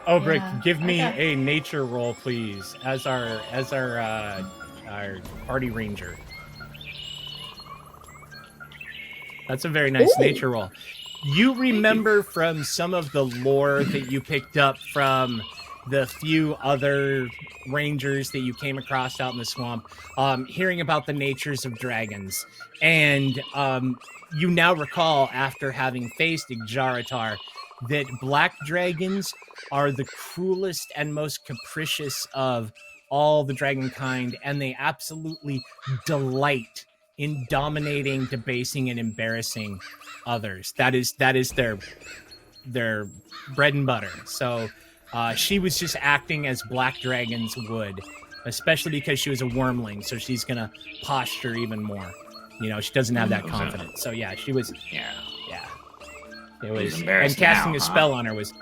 Obrick, Yeah, give me okay. a nature roll, please, as our party ranger. That's a very nice Ooh. nature roll. You remember from some of the lore that you picked up from the few other rangers that you came across out in the swamp, hearing about the natures of dragons. And you now recall, after having faced Ijaratar, that black dragons are the cruelest and most capricious of all the dragon kind, and they absolutely delight in dominating, debasing, and embarrassing others. That is their bread and butter. So she was just acting as black dragons would, especially because she was a wormling, so she's gonna posture even more. She doesn't have that confidence. So yeah, she was. Yeah. It was, embarrassed and casting now, a huh? spell on her was,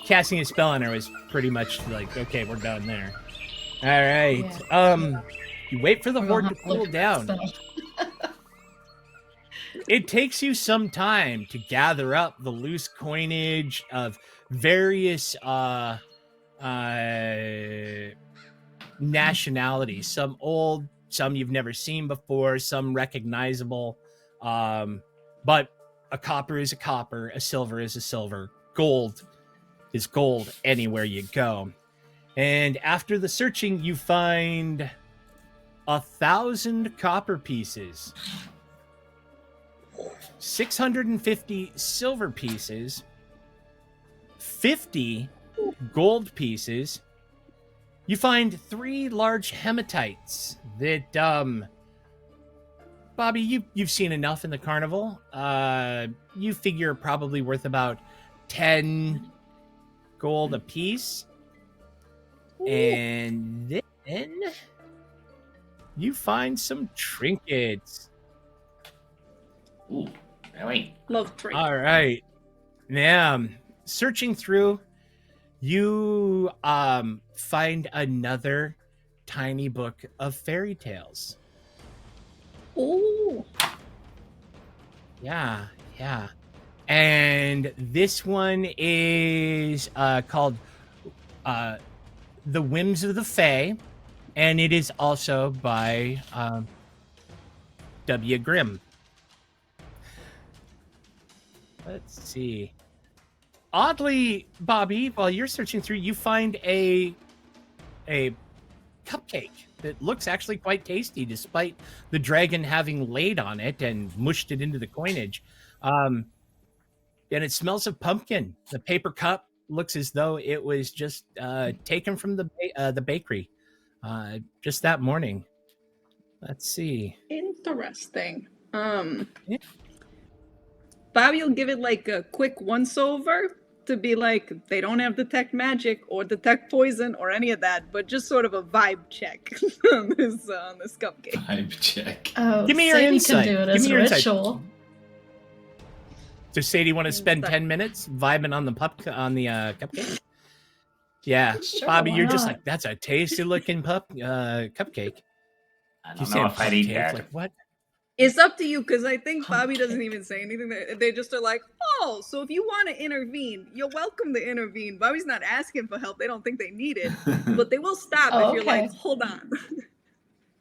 casting a spell on her was pretty much like, okay, we're done there. All right. Yeah. You wait for the We're horde gonna to have to look cool at down. that spell. It takes you some time to gather up the loose coinage of various nationalities. Some old, some you've never seen before, some recognizable. But a copper is a copper, a silver is a silver, gold is gold anywhere you go. And after the searching, you find 1,000 copper pieces, 650 silver pieces, 50 gold pieces. You find 3 large hematites that, Bobby, you've seen enough in the carnival. You figure probably worth about 10 gold a piece. And then you find some trinkets. Ooh, really? Love trinkets. All right. Now, searching through, you find another tiny book of fairy tales. Ooh. Yeah. And this one is called The Whims of the Fae, and it is also by W. Grimm. Let's see. Oddly, Bobby, while you're searching through, you find a cupcake that looks actually quite tasty, despite the dragon having laid on it and mushed it into the coinage. And it smells of pumpkin. The paper cup looks as though it was just taken from the bakery just that morning. Let's see. Interesting. Yeah. Bobby will give it like a quick once-over to be like, they don't have detect magic or detect poison or any of that, but just sort of a vibe check on this cupcake. Vibe check. Oh, Give me your Sadie insight. can do it Give as me a your insight. ritual. Does Sadie want to spend 10 minutes vibing on the cupcake? Yeah, Sure, Bobby, why you're just not? like, that's a tasty looking cupcake. I You don't say know if I'd eat cupcake, that. like what? It's up to you, because I think Bobby doesn't even say anything. They just are like, oh, so if you want to intervene, you're welcome to intervene. Bobby's not asking for help. They don't think they need it. But they will stop Oh, if you're like, okay. hold on.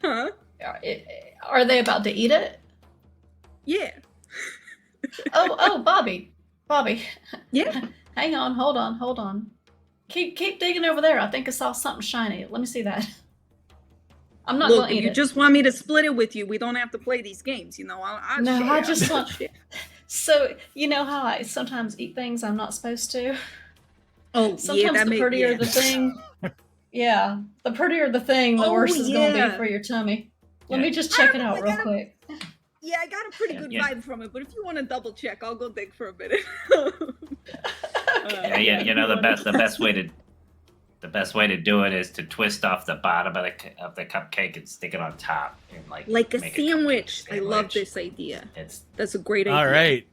Huh? Are they about to eat it? Yeah. Oh, Bobby. Yeah. Hang on, hold on. Keep digging over there. I think I saw something shiny. Let me see that. I'm not Look, gonna if eat you it. just want me to split it with you, we don't have to play these games. I'll No, share. I just I'll want. share. So you know how I sometimes eat things I'm not supposed to. Oh, Sometimes yeah, that the prettier yeah. the thing, yeah, the prettier the thing, the Oh, worse it's gonna yeah. be for your tummy. Let Yeah. me just I check don't it know, out I real gotta- quick. Yeah, I got a pretty good Yeah. vibe from it, but if you want to double check, I'll go dig for a minute. Okay. Yeah, you know the best way The best way to do it is to twist off the bottom of the cupcake and stick it on top, and Like a make sandwich. cupcake I love sandwich. this idea. It's That's a great idea. All right.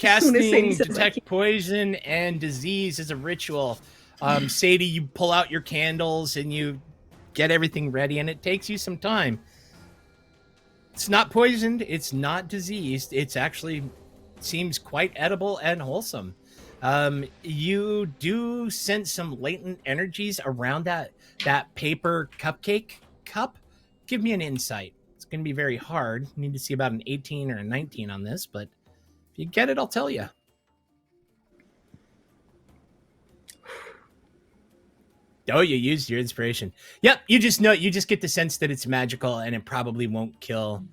As soon as Casting Sadie says detect poison and disease is a ritual. Sadie, you pull out your candles and you get everything ready, and it takes you some time. It's not poisoned. It's not diseased. It's actually seems quite edible and wholesome. You do sense some latent energies around that paper cupcake cup. Give me an insight. It's going to be very hard. You need to see about an 18 or a 19 on this, but if you get it, I'll tell you. Oh, you used your inspiration. Yep, you just get the sense that it's magical, and it probably won't kill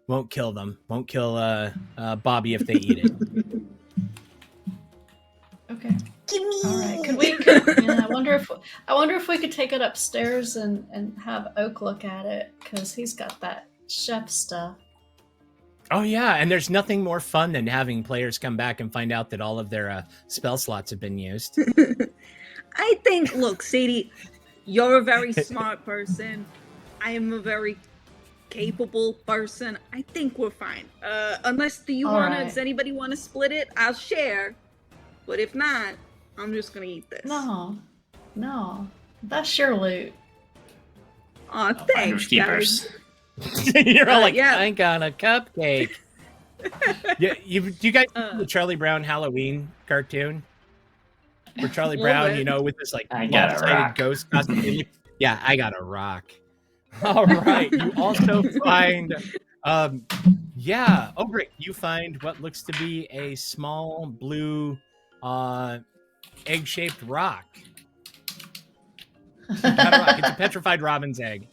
them. Won't kill Bobby if they eat it. Okay. Gimme. All right. I wonder if we could take it upstairs and have Oak look at it, because he's got that chef stuff. Oh yeah, and there's nothing more fun than having players come back and find out that all of their spell slots have been used. I think, look, Sadie, you're a very smart person. I am a very capable person. I think we're fine. Unless does anybody want to split it? I'll share. But if not, I'm just gonna eat this. No, that's your loot. Aw, thanks, guys. You're all like, yeah. I got a cupcake. Yeah, you guys know the Charlie Brown Halloween cartoon? Where Charlie Brown, with this like I got a lopsided rock. ghost costume. Yeah, I got a rock. All right. You also find Obrick, you find what looks to be a small blue egg-shaped rock. Not a rock, it's a petrified robin's egg.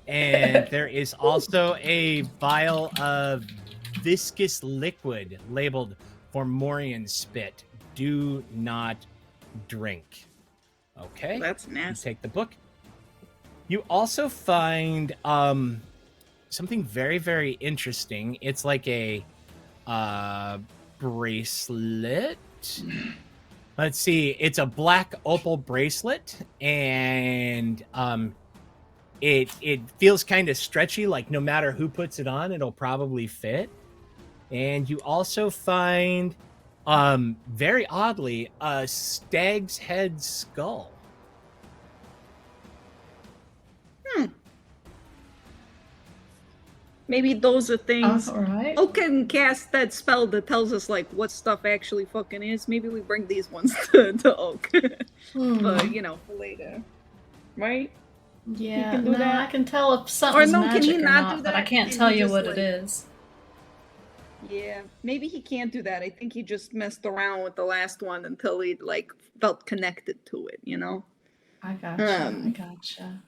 And there is also a vial of viscous liquid labeled Formorian spit. Do not drink. Okay. That's You nasty. take the book. You also find something very, very interesting. It's like a bracelet. Let's see. It's a black opal bracelet, and it feels kind of stretchy. Like no matter who puts it on, it'll probably fit. And you also find, very oddly, a stag's head skull. Maybe those are things. All right. Oak can cast that spell that tells us like what stuff actually fucking is. Maybe we bring these ones to Oak. But for later. Right? Yeah, can do that? I can tell if something's no, can magic he or not not, do but that? I can't Can tell he you just, what like- it is. Yeah. Maybe he can't do that. I think he just messed around with the last one until he like felt connected to it, I gotcha. Um, Gotcha.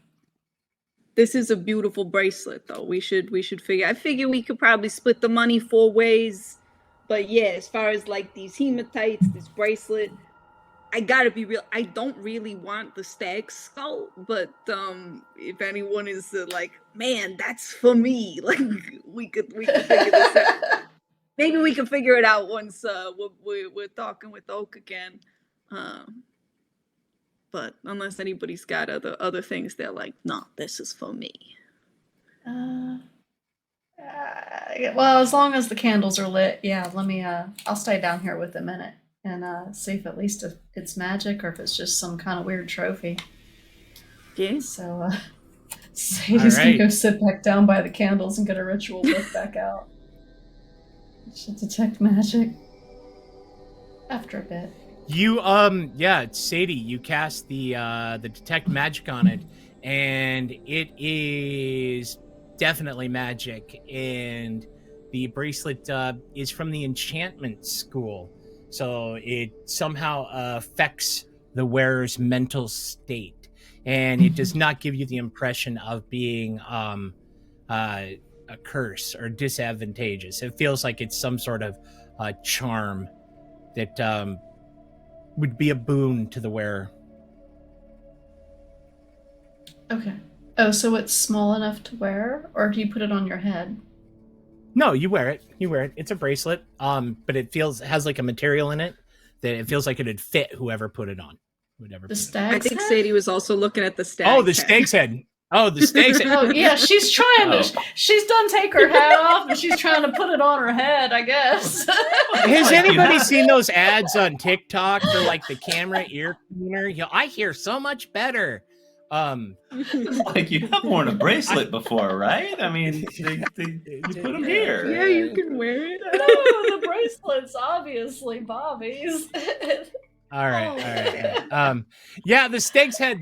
This is a beautiful bracelet though. We should figure I figure we could probably split the money 4 ways. But yeah, as far as like these hematites, this bracelet, I gotta be real. I don't really want the stag skull, but if anyone is like, man, that's for me. Like we could figure this out. Maybe we can figure it out once we're talking with Oak again. But unless anybody's got other things, they're like, no, this is for me. Well, as long as the candles are lit, yeah. Let me. I'll stay down here with a minute and see if at least if it's magic or if it's just some kind of weird trophy. Yeah. So, Sadie's All gonna right. go sit back down by the candles and get a ritual book back out. Should detect magic after a bit. You Sadie, you cast the detect magic on it, and it is definitely magic. And the bracelet is from the enchantment school, so it somehow affects the wearer's mental state, and it does not give you the impression of being a curse or disadvantageous. It feels like it's some sort of charm that would be a boon to the wearer. Okay. Oh, so it's small enough to wear, or do you put it on your head? No, you wear it. It's a bracelet. But it has like a material in it that it feels like it'd fit whoever put it on. whatever. The I stag's think head? Sadie was also looking at the stag. Oh, the stag's head. Oh, the stag's head. Oh yeah, she's trying Oh. to. She's done take her hat off, and she's trying to put it on her head. I guess. Has Like, anybody yeah. seen those ads on TikTok for like the camera ear cleaner? I hear so much better. Like, you have worn a bracelet before, right? I mean, they put them here. Yeah, you can wear it. Oh, the bracelet's obviously Bobby's. All right. Yeah, the Steg's head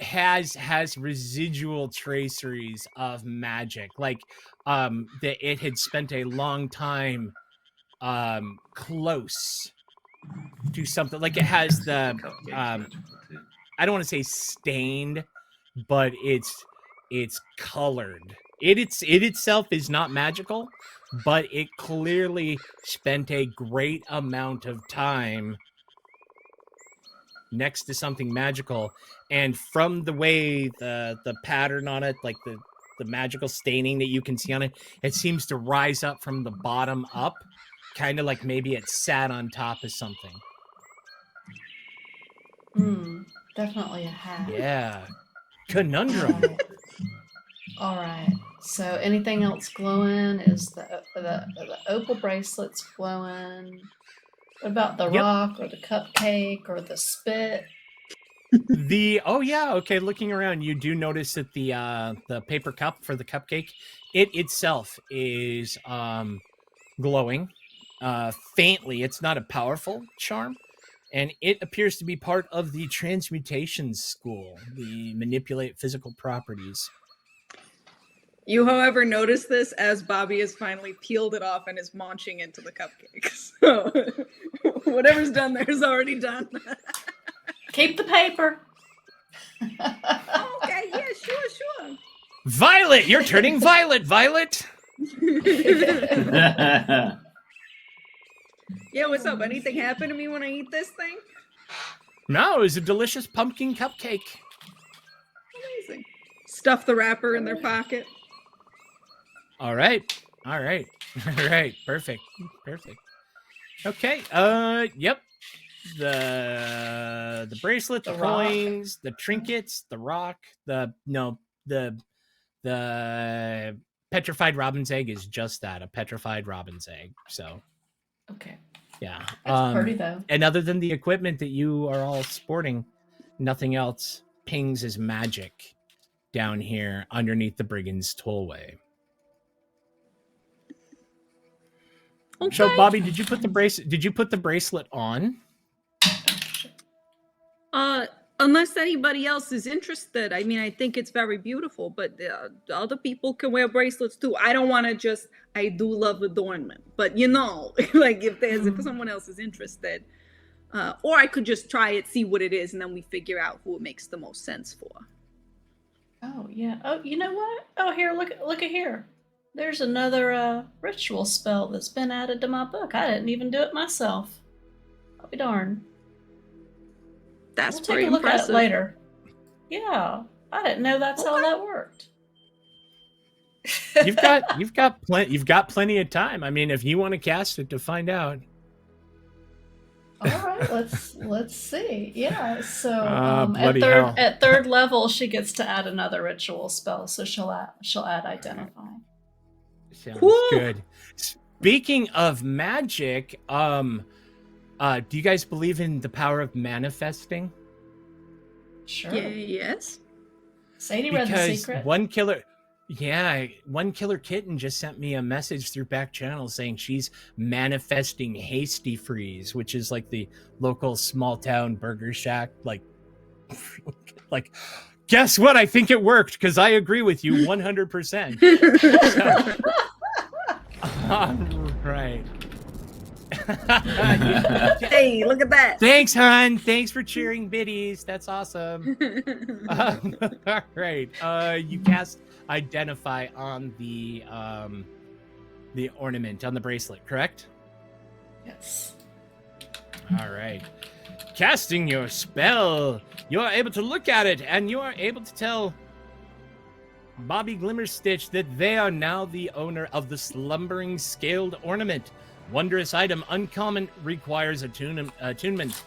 has residual traceries of magic. Like that it had spent a long time close to something. Like it has the I don't want to say stained, but it's colored. It itself is not magical, but it clearly spent a great amount of time next to something magical, and from the way the pattern on it, like the magical staining that you can see on it, it seems to rise up from the bottom up, kind of like maybe it sat on top of something. Definitely a hat. Yeah. Conundrum. All right. So, anything else glowing? Is the opal bracelets glowing? What about the rock or the cupcake or the spit? Okay, looking around, you do notice that the paper cup for the cupcake, it itself is glowing faintly. It's not a powerful charm, and it appears to be part of the transmutation school, the manipulate physical properties. You, however, notice this as Bobby has finally peeled it off and is munching into the cupcake. So whatever's done there is already done. Keep the paper. Okay, yeah, sure. Violet, you're turning violet, Violet. Yeah, what's up? Anything happen to me when I eat this thing? No, it was a delicious pumpkin cupcake. Amazing. Stuff the wrapper in their pocket. All right. Perfect. Okay. Yep. The bracelet, the coins, the trinkets, the rock, the petrified robin's egg is just that, a petrified robin's egg. So Okay. yeah. That's pretty though. And other than the equipment that you are all sporting, nothing else pings as magic down here underneath the Brigand's Tollway. Okay. So, Bobby, did you put the bracelet on? Unless anybody else is interested. I mean, I think it's very beautiful, but other people can wear bracelets too. I don't want to I do love adornment, but like if someone else is interested, or I could just try it, see what it is, and then we figure out who it makes the most sense for. Oh yeah. Oh, you know what? Oh, here, look at here. There's another ritual spell that's been added to my book. I didn't even do it myself. I'll be darned. That's We'll pretty take a look impressive. at it later. Yeah, I didn't know that's how that worked. You've got plenty of time. I mean, if you want to cast it to find out. All right, let's see. Yeah, so bloody hell. at third level, she gets to add another ritual spell. So she'll add identify. Sounds Cool. good. Speaking of magic, do you guys believe in the power of manifesting? Sure. Yeah, yes. Sadie read the Because secret. one killer kitten just sent me a message through back channel saying she's manifesting Hasty Freeze, which is like the local small town burger shack. Like, guess what? I think it worked because I agree with you 100%. All right. Hey, look at that. Thanks, hon. Thanks for cheering biddies. That's awesome. All right. You cast Identify on the ornament on the bracelet, correct? Yes. All right. Casting your spell, you are able to look at it, and you are able to tell Bobby Glimmerstitch that they are now the owner of the slumbering scaled ornament. Wondrous item, uncommon, requires attunement.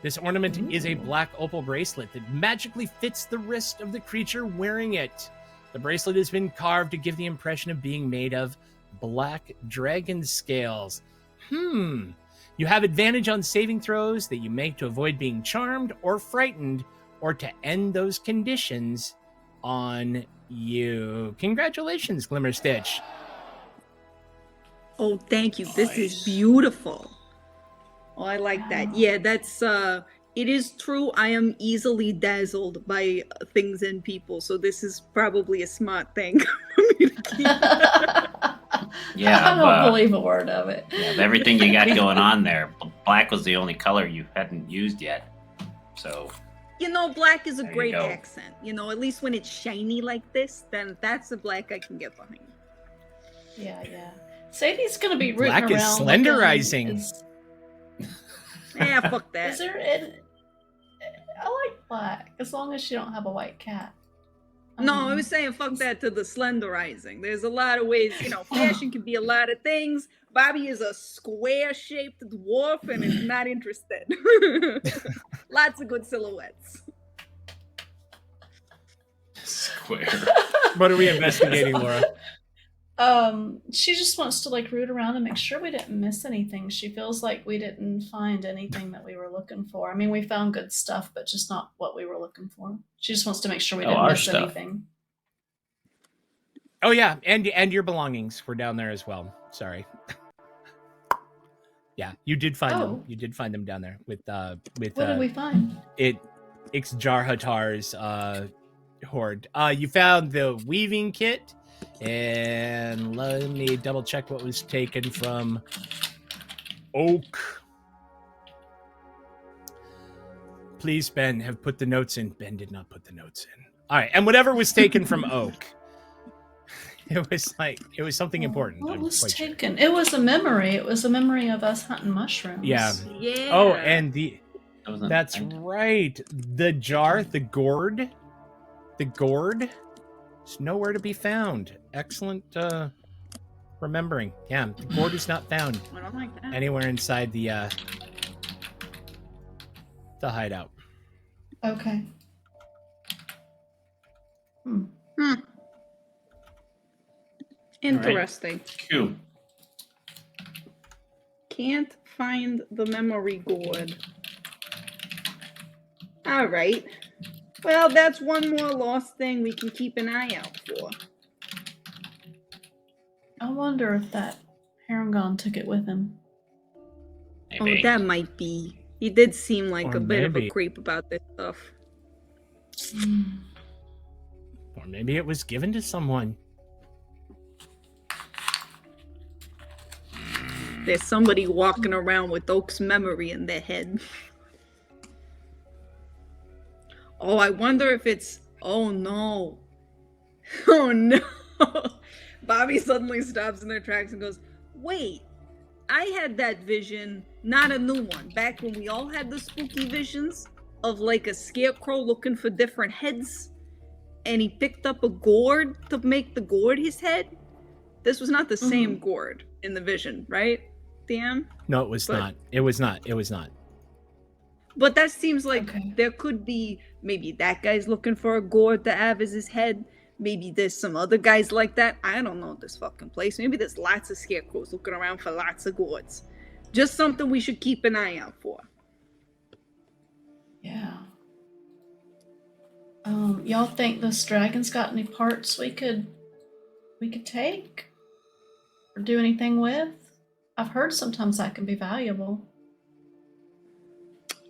This ornament is a black opal bracelet that magically fits the wrist of the creature wearing it. The bracelet has been carved to give the impression of being made of black dragon scales. You have advantage on saving throws that you make to avoid being charmed or frightened or to end those conditions on you. Congratulations, Glimmer Stitch. Oh, thank you. This is beautiful. Oh, I like that. Yeah, that's it is true. I am easily dazzled by things and people, so this is probably a smart thing for me to keep. Yeah, I don't believe a word of it. Yeah, of everything you got going on there, black was the only color you hadn't used yet. So, You know, black is a There you great go. accent. You know, at least when it's shiny like this, then that's a black I can get behind. Yeah. Sadie's gonna be rooting Black is around. slenderizing. Yeah, fuck that. Is there? I like black as long as you don't have a white cat. No, I was saying fuck that to the slenderizing. There's a lot of ways, you know, fashion can be a lot of things. Bobby is a square-shaped dwarf and is not interested. Lots of good silhouettes. square. What are we investigating, Laura? She just wants to like root around and make sure we didn't miss anything. She feels like we didn't find anything that we were looking for. I mean, we found good stuff, but just not what we were looking for. She just wants to make sure we didn't our miss stuff. anything. Oh yeah, and your belongings were down there as well. Sorry. Yeah, you did find them. Oh. You did find them down there with What did we find? Ixjarhatar's hoard. You found the weaving kit, and let me double check what was taken from Oak. Please, Ben, have put the notes in. Ben did not put the notes in. All right, and whatever was taken from Oak. It was something important. What I'm was quite sure. taken? It was a memory. It was a memory of us hunting mushrooms. Yeah. Yeah. Oh, and that's Thank you. right. The jar, the gourd is nowhere to be found. Excellent remembering. Yeah, the gourd is not found I don't like that. anywhere inside the hideout. Okay. Interesting. Cool. Can't find the memory gourd. All right. Well, that's one more lost thing we can keep an eye out for. I wonder if that harrengon took it with him. Maybe. Oh, that might be. He did seem like Or a bit of maybe. a creep about this stuff. Or maybe it was given to someone. There's somebody walking around with Oak's memory in their head. Oh, I wonder if it's... Oh, no. Oh, no. Bobby suddenly stops in their tracks and goes, wait, I had that vision, not a new one, back when we all had the spooky visions of like a scarecrow looking for different heads, and he picked up a gourd to make the gourd his head. This was not the same gourd in the vision, right, DM? No, it was But- not. It was not. It was not. But that seems like Okay. there could be, maybe that guy's looking for a gourd to have as his head. Maybe there's some other guys like that. I don't know this fucking place. Maybe there's lots of scarecrows looking around for lots of gourds. Just something we should keep an eye out for. Yeah. Y'all think this dragon's got any parts we could take or do anything with? I've heard sometimes that can be valuable.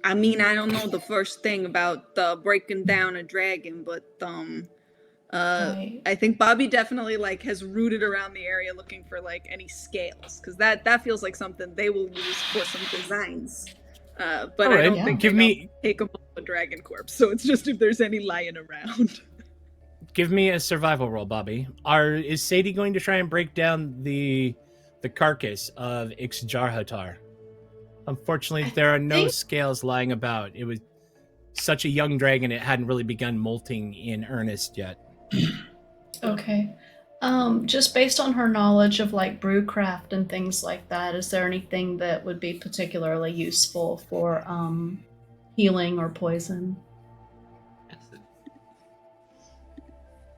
I mean, I don't know the first thing about breaking down a dragon, but Right. I think Bobby definitely like has rooted around the area looking for like any scales, because that feels like something they will use for some designs. But All I right, don't think give they're gonna me take them off a dragon corpse. So it's just if there's any lying around. give me a survival roll, Bobby. Is Sadie going to try and break down the carcass of Ixjarhatar? Unfortunately, there are no think- scales lying about. It was such a young dragon; it hadn't really begun molting in earnest yet. Okay. Just based on her knowledge of like brewcraft and things like that, is there anything that would be particularly useful for healing or poison?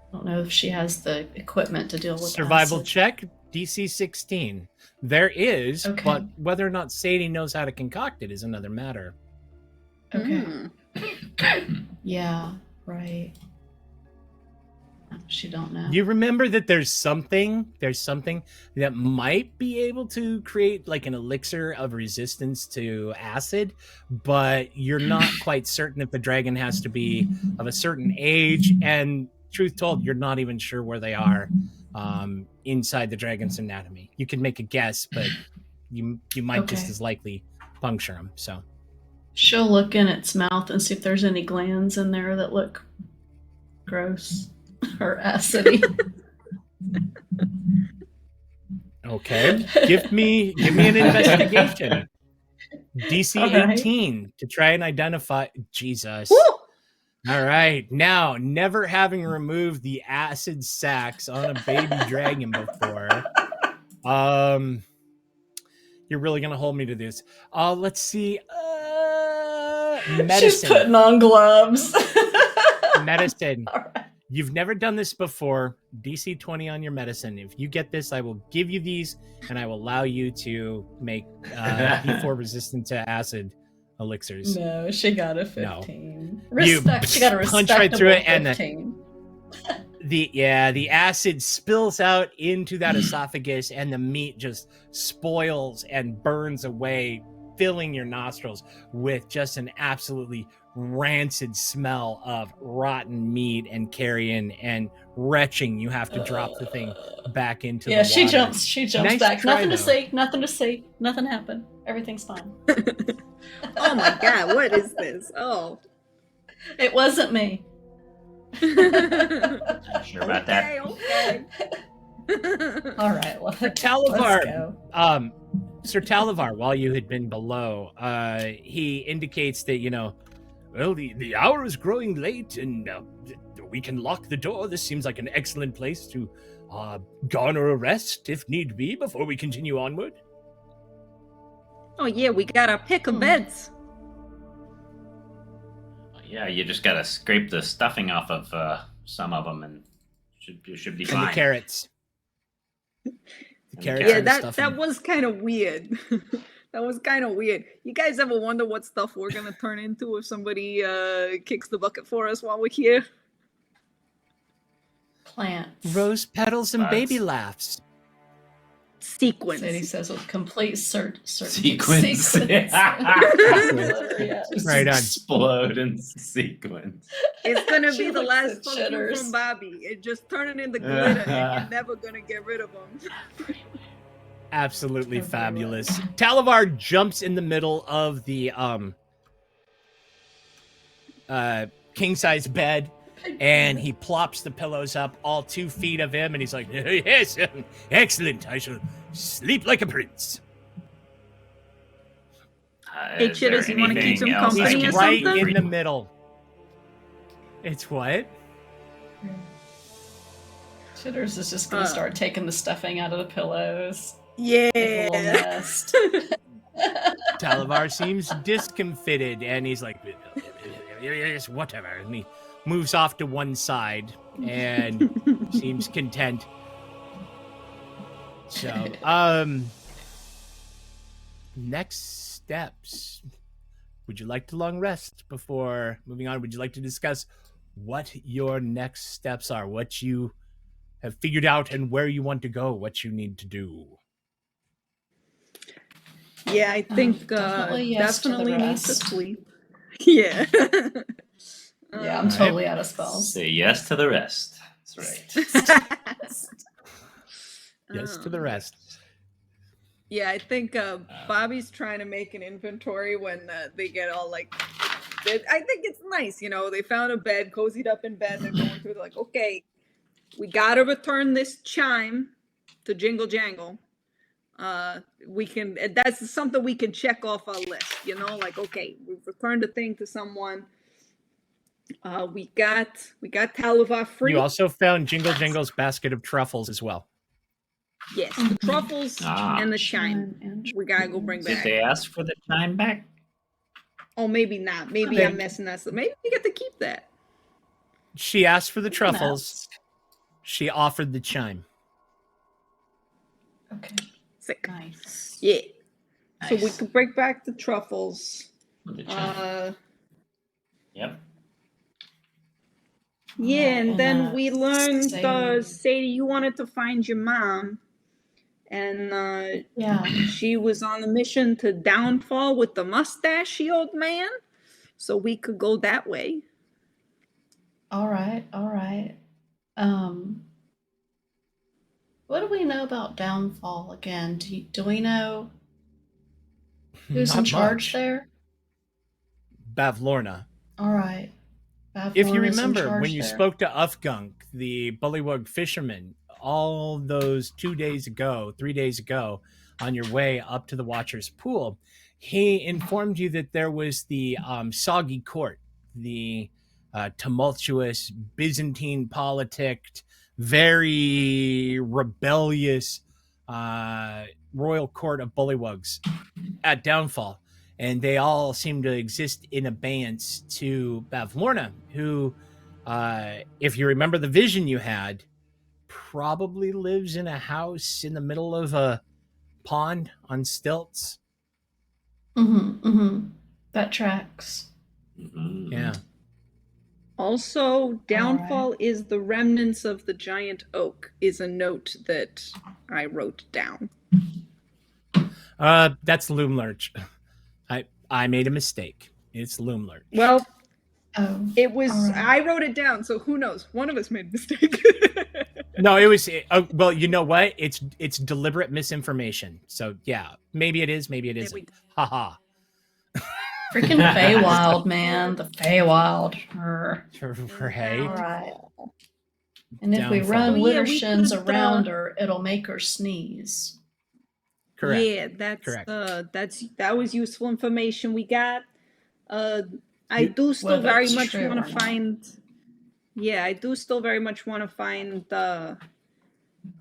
I don't know if she has the equipment to deal with Survival acid. check, DC 16. There is, Okay. but whether or not Sadie knows how to concoct it is another matter. Okay. Hmm. Yeah, right. She don't know. You remember that there's something that might be able to create like an elixir of resistance to acid, but you're not quite certain if the dragon has to be of a certain age, and truth told, you're not even sure where they are inside the dragon's anatomy. You can make a guess, but you might just Okay. as likely puncture them. So She'll look in its mouth and see if there's any glands in there that look gross or acidy. okay, give me an investigation. DC All right. 18 to try and identify. Jesus. Woo! All right. Now, never having removed the acid sacs on a baby dragon before, you're really gonna hold me to this. Let's see. Medicine. She's putting on gloves. Medicine. All right. You've never done this before. DC 20 on your medicine. If you get this, I will give you these, and I will allow you to make D4 resistant to acid elixirs. No, she got a 15. Respect. She got a punch respectable right through it, and 15. the acid spills out into that esophagus, and the meat just spoils and burns away, filling your nostrils with just an absolutely rancid smell of rotten meat and carrion and retching. You have to drop the thing back into the water. She jumps Nice back. try, Nothing to though. say. Nothing to say. Nothing happened. Everything's fine. Oh my god, what is this? Oh. It wasn't me. Not sure about that. Okay. All right, well, Talavar, let's go. Sir Talavar, while you had been below, he indicates that, well, the hour is growing late, and we can lock the door. This seems like an excellent place to garner a rest, if need be, before we continue onward. Oh yeah, we got our pick of beds. Yeah, you just gotta scrape the stuffing off of some of them, and you should be And fine. the carrots. The And carrots Yeah, and the that stuffing. was kind of weird. That was kind of weird. You guys ever wonder what stuff we're gonna turn into if somebody kicks the bucket for us while we're here? Plants. Rose petals and baby Buds. laughs. Sequence. Sadie says with complete Sequence. Yeah. Just Right on. explode in sequence. It's gonna She be the looks last at fuck you Chitters. from Bobby. It's just turning into glitter, and you're never gonna get rid of them. Absolutely Everywhere. fabulous. Talavar jumps in the middle of the king size bed, and he plops the pillows up all 2 feet of him, and he's like, yes, excellent. I shall sleep like a prince. Hey, Is there Chitters, you wanna keep anything some else I company He's or can right something? in the middle. It's what? Chitters is just gonna start taking the stuffing out of the pillows. Yeah. Make a little nest. Talavar seems discomfited, and he's like, yes, whatever. And he moves off to one side and seems content. So, next steps. Would you like to long rest before moving on? Would you like to discuss what your next steps are, what you have figured out, and where you want to go, what you need to do? Yeah, I think definitely yes to the definitely need to rest. sleep. Yeah. Yeah, I'm totally out of spells. Say yes to the rest. That's right. Yes to the rest. Yeah, I think Bobby's trying to make an inventory when they get all like. I think it's nice, They found a bed, cozied up in bed. They're going through. They're like, okay, we gotta return this chime to Jingle Jangle. We can. That's something we can check off our list. Like, okay, we've returned a thing to someone. We got Talivar free. You also found Jingle Jingle's basket of truffles as well. Yes, the truffles and the chime. and We gotta go bring Did back. they ask for the chime back? Oh, maybe not. Maybe They- I'm messing us up. Maybe we get to keep that. She asked for the truffles. She offered the chime. Okay, Sick. nice. Yeah. So we Nice. could break back the truffles. The chime. Yeah, Yep. and and, then we learned, Sadie. Sadie, you wanted to find your mom. And Yeah. she was on a mission to Downfall with the mustachy old man. So we could go that way. All right. What do we know about Downfall again? Do we know who's in Not charge much. there? Bavlorna. All right. If you Bavlorna's in remember, charge when you there. spoke to Ufgunk, the Bullywug fisherman, all those 3 days ago, on your way up to the Watcher's Pool, he informed you that there was the Soggy Court, the tumultuous, Byzantine politicked, very rebellious royal court of Bullywugs at Downfall. And they all seem to exist in abeyance to Bavlorna, who, if you remember the vision you had, probably lives in a house in the middle of a pond on stilts. That tracks. Mhm. Yeah. Also, Downfall Alright. is the remnants of the giant oak, is a note that I wrote down. That's Loomlurch. I made a mistake. It's Loomlurch. Well, Oh. it was, Alright. I wrote it down, so who knows? One of us made a mistake. No, it was. Well, you know what? It's deliberate misinformation. So yeah, maybe it is. Maybe it There isn't. we go. Haha. Freaking Feywild, man. The Feywild. Right. Alright. And if we Downfall. run Oh, yeah, we Wittershins could, around her, it'll make her sneeze. Correct. Yeah, that's Correct. That was useful information we got. I do still Whether very it's much true want or to not. find. Yeah, I do still very much want to find the,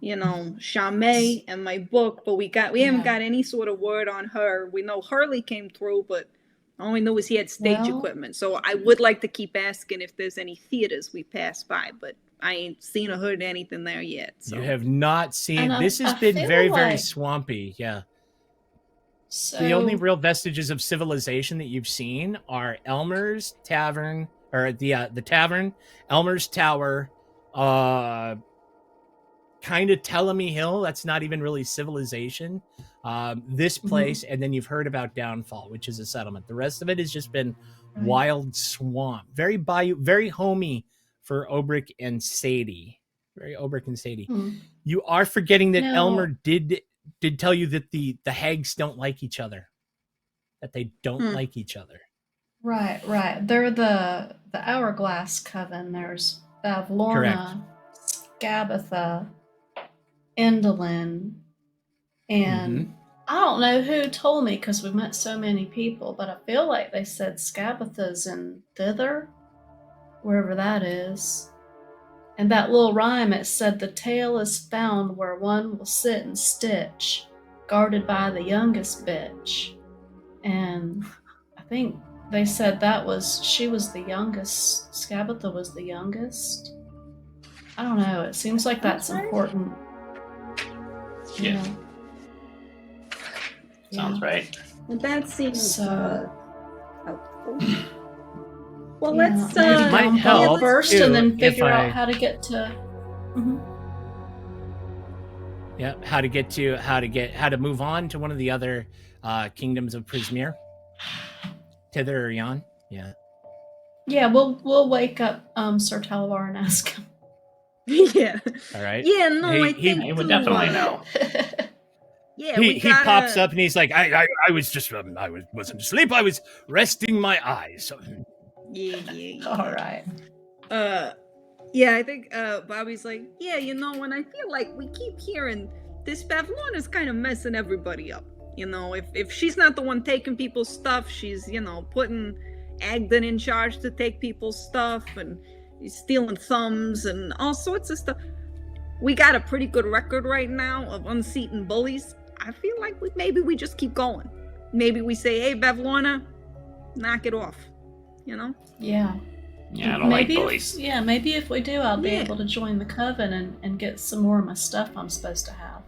Chamay and my book, but we haven't Yeah. got any sort of word on her. We know Hurley came through, but all we know is he had stage Well- equipment. So I would like to keep asking if there's any theaters we pass by, but I ain't seen or heard anything there yet. So. You have not seen. And This has I been feel very, very like- swampy. Yeah. So The only real vestiges of civilization that you've seen are Elmer's Tavern, or the tavern, Elmer's Tower, kind of Tellamy Hill. That's not even really civilization. This place, and then you've heard about Downfall, which is a settlement. The rest of it has just been Right. wild swamp, very bayou, very homey for Obrick and Sadie. Very Obrick and Sadie. You are forgetting that No. Elmer did tell you that the hags don't like each other. That they don't like each other. Right. They're the Hourglass Coven. There's Bavlorna, Scabatha, Endolin, and I don't know who told me because we've met so many people, but I feel like they said Scabatha's in thither, wherever that is. And that little rhyme, it said, the tale is found where one will sit and stitch, guarded by the youngest bitch. And I think they said she was the youngest. Scabatha was the youngest. I don't know. It seems like that's important. you Yeah. know. Sounds right. Well, that seems So- helpful. Well, Yeah, let's maybe It might downfall help, first, too, and then if figure I- out how to get to. Mhm. Yeah, how to move on to one of the other kingdoms of Prismere. Tither or Yon. Yeah. Yeah, we'll wake up Sir Talavar and ask him. yeah. All right. Yeah, no, I He- think He would too, definitely know. Yeah, He pops up and he's like, I was just wasn't asleep. I was resting my eyes. Yeah. All right. Yeah, I think Bobby's like, yeah, when I feel like we keep hearing this Bavlorna is kind of messing everybody up. If she's not the one taking people's stuff, she's, putting Agdon in charge to take people's stuff, and he's stealing thumbs and all sorts of stuff. We got a pretty good record right now of unseating bullies. I feel like maybe we just keep going. Maybe we say, hey, Bevlorna, knock it off, you know? Yeah. Yeah, I don't like bullies. Maybe if we do, I'll be able to join the coven and get some more of my stuff I'm supposed to have.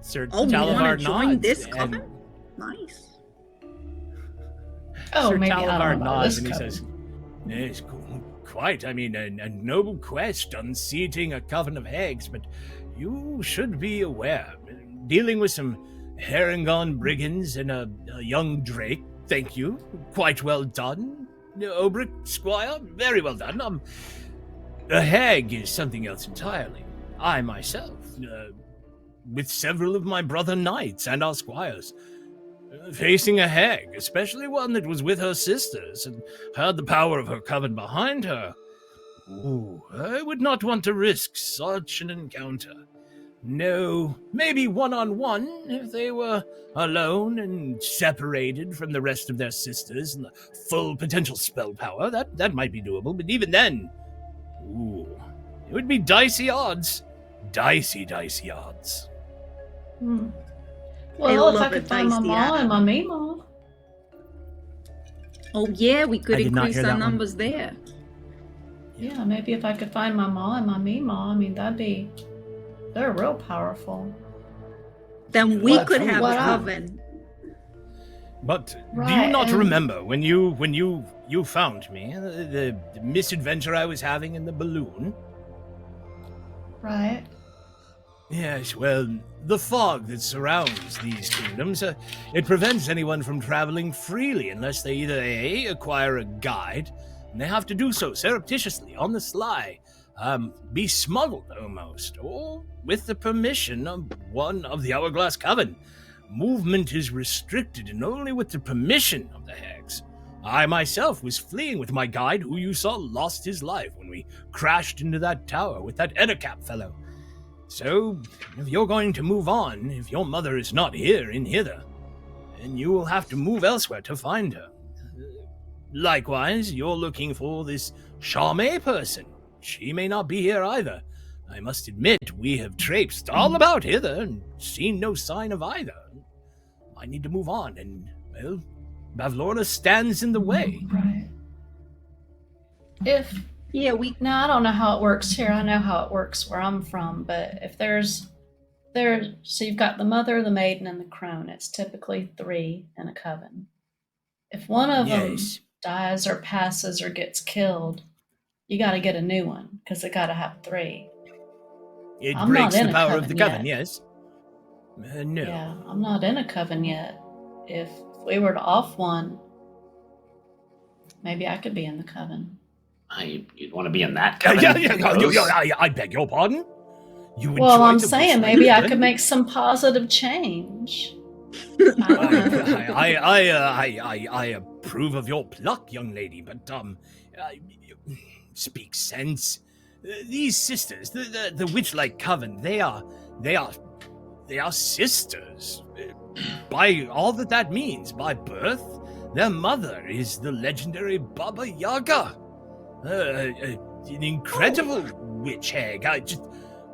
Sir Oh, you want Talavar to join nods, this and coven? Nice. Oh, Sir maybe I Talavar don't know about nods this and he coven. says, "Yes, quite. I mean, a noble quest, unseating a coven of hags, but you should be aware, dealing with some harrengon brigands and a young drake. Thank you. Quite well done, Obrick Squire. Very well done. A hag is something else entirely. I myself, with several of my brother knights and our squires, facing a hag, especially one that was with her sisters and had the power of her coven behind her. Ooh, I would not want to risk such an encounter. No, maybe one-on-one if they were alone and separated from the rest of their sisters and the full potential spell power. That might be doable, but even then, ooh, it would be dicey odds. Dicey odds. Well, if I love could a find my dicey mom odds. and my Meemaw. Oh, yeah, we could I did not increase hear our that one. numbers there. Yeah, maybe if I could find my mom and my Meemaw, I mean, they're real powerful. Then we Well, could true. have What a up? coven. But do you Right, not and- remember when you found me, the misadventure I was having in the balloon? Right. Yes, well, the fog that surrounds these kingdoms, it prevents anyone from traveling freely unless they either A, acquire a guide, and they have to do so surreptitiously, on the sly, be smuggled almost, or with the permission of one of the Hourglass Coven. Movement is restricted and only with the permission of the hags. I myself was fleeing with my guide, who you saw lost his life when we crashed into that tower with that Ettercap fellow. So, if you're going to move on, if your mother is not here in hither, then you will have to move elsewhere to find her. Likewise, you're looking for this Charme person. She may not be here either. I must admit, we have traipsed all about hither and seen no sign of either. I need to move on, and, well, Bavlorna stands in the way. Right. Yeah, Now, I don't know how it works here. I know how it works where I'm from, but if so you've got the mother, the maiden, and the crone. It's typically 3 in a coven. If one of them Yes. dies or passes or gets killed, you got to get a new one because they got to have 3. It I'm breaks not in the a power of coven the coven, yet. yes? No. Yeah, I'm not in a coven yet. If we were to off one, maybe I could be in the coven. You'd want to be in that Yeah, coven. I beg your pardon? You Well, enjoy I'm the saying Witchlight maybe I Coven? could make some positive change. I don't know. I approve of your pluck, young lady, but speak sense. These sisters, the Witchlight Coven, they are sisters. By all that means, by birth, their mother is the legendary Baba Yaga, an incredible witch hag. Just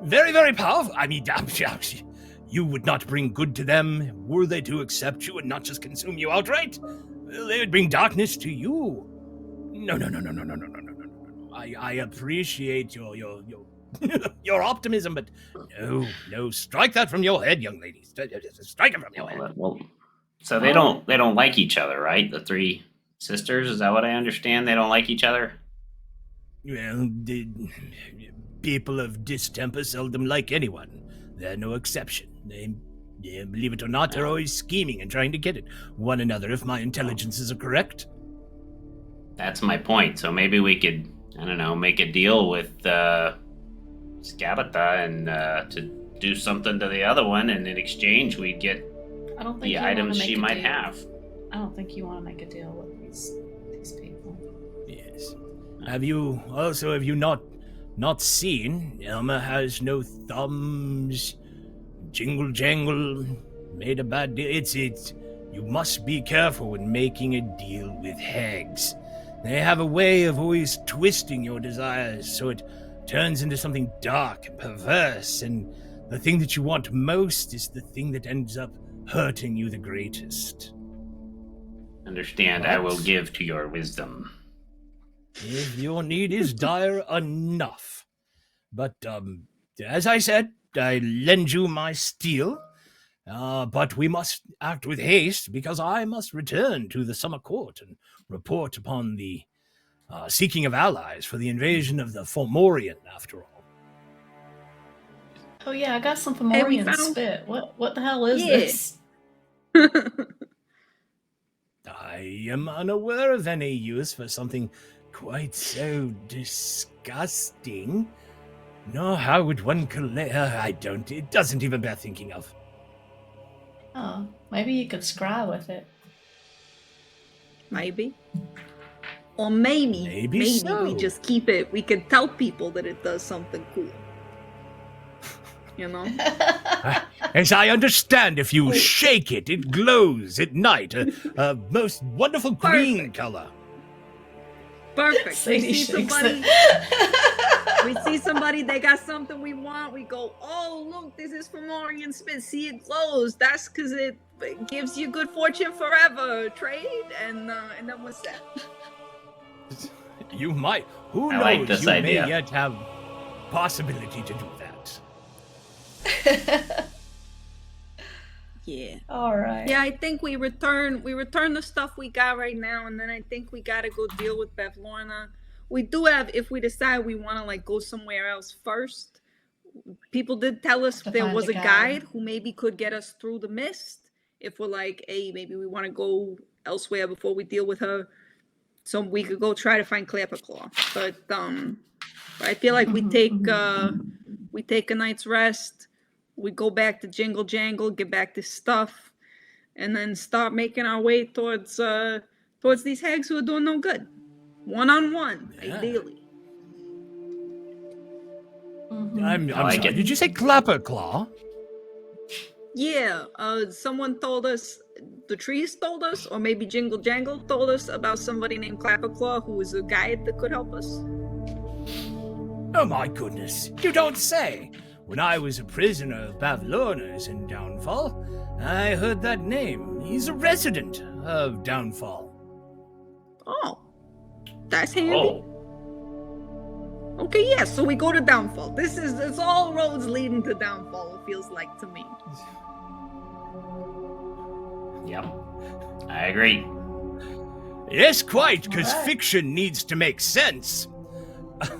very, very powerful. I mean, you would not bring good to them were they to accept you and not just consume you outright. They would bring darkness to you. No. I appreciate your your optimism, but no, strike that from your head, young lady. Strike it from your head. Well, so they don't like each other, right? The 3 sisters, is that what I understand? They don't like each other? Well, the people of distemper seldom like anyone. They're no exception. They, believe it or not, they're always scheming and trying to get at one another, if my intelligences are correct. That's my point. So maybe we could, I don't know, make a deal with Skabatha and to do something to the other one, and in exchange we'd get I don't think the you wanna items make she a might deal. have. I don't think you want to make a deal with these people. Yes. Have you not seen Elma has no thumbs? Jingle jangle made a bad deal. It's you must be careful when making a deal with hags. They have a way of always twisting your desires so it turns into something dark and perverse, and the thing that you want most is the thing that ends up hurting you the greatest. Understand, I will give to your wisdom. If your need is dire enough. But, as I said, I lend you my steel, but we must act with haste because I must return to the summer court and report upon the seeking of allies for the invasion of the Fomorian, after all. Oh yeah, I got some Hey, we Fomorian found- spit. What the hell is Yeah. this? I am unaware of any use for something quite so disgusting. No, how would one collect? I don't. It doesn't even bear thinking of. Oh, maybe you could scry with it. Maybe. Or maybe Maybe so. we just keep it. We could tell people that it does something cool. You know? As I understand, if you shake it, it glows at night. A most wonderful green Perfect. color. Perfect. We Sadie see shakes somebody. it. We see somebody. They got something we want. We go, oh look, this is Fomorian spit. See, it glows. That's because it gives you good fortune forever. Trade and then what's that? You might. Who I knows? like this you idea. may yet have possibility to do that. Yeah. All right. Yeah, I think we return the stuff we got right now, and then I think we gotta go deal with Beth Lorna. We do have, if we decide we want to like go somewhere else first. People did tell us To there find was a a guide. guide who maybe could get us through the mist. If we're like, hey, maybe we want to go elsewhere before we deal with her, so we could go try to find Clapperclaw. But I feel like we take a night's rest. We go back to Jingle Jangle, get back this stuff, and then start making our way towards these hags who are doing no good. 1-on-1, Yeah. ideally. Mhm. I'm I like sorry. it. Did you say Clapperclaw? Yeah, someone told us, the trees told us, or maybe Jingle Jangle told us about somebody named Clapperclaw who was a guide that could help us. Oh my goodness, you don't say! When I was a prisoner of Bavlorna's in Downfall, I heard that name. He's a resident of Downfall. Oh, that's handy. Oh, Okay, yeah, so we go to Downfall. It's all roads leading to Downfall, it feels like to me. yep. I agree. Yes, quite, because Alright. fiction needs to make sense.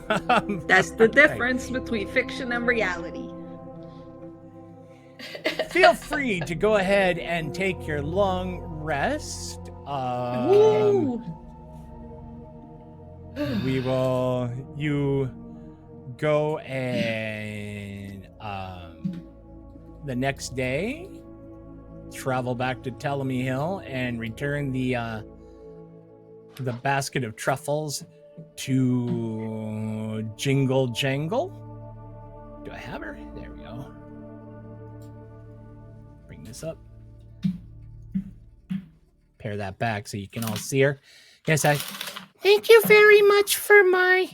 That's the Right. difference between fiction and reality. Feel free to go ahead and take your long rest. Woo! You go and the next day travel back to Telemy Hill and return the basket of truffles to Jingle Jangle. Do I have her? There we go. Bring this up. Pair that back so you can all see her. Yes, I thank you very much for my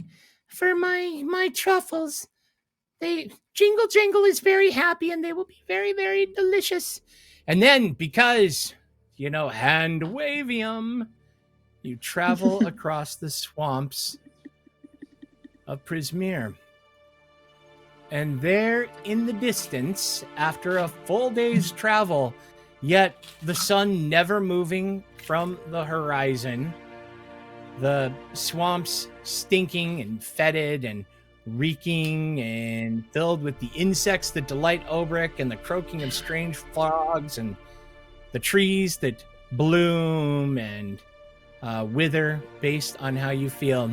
truffles. Jingle Jangle is very happy and they will be very, very delicious. And then because hand wavium, you travel across the swamps of Prismere. And there in the distance, after a full day's travel, yet the sun never moving from the horizon, the swamps stinking and fetid and reeking and filled with the insects that delight Obrick and the croaking of strange frogs and the trees that bloom and wither based on how you feel.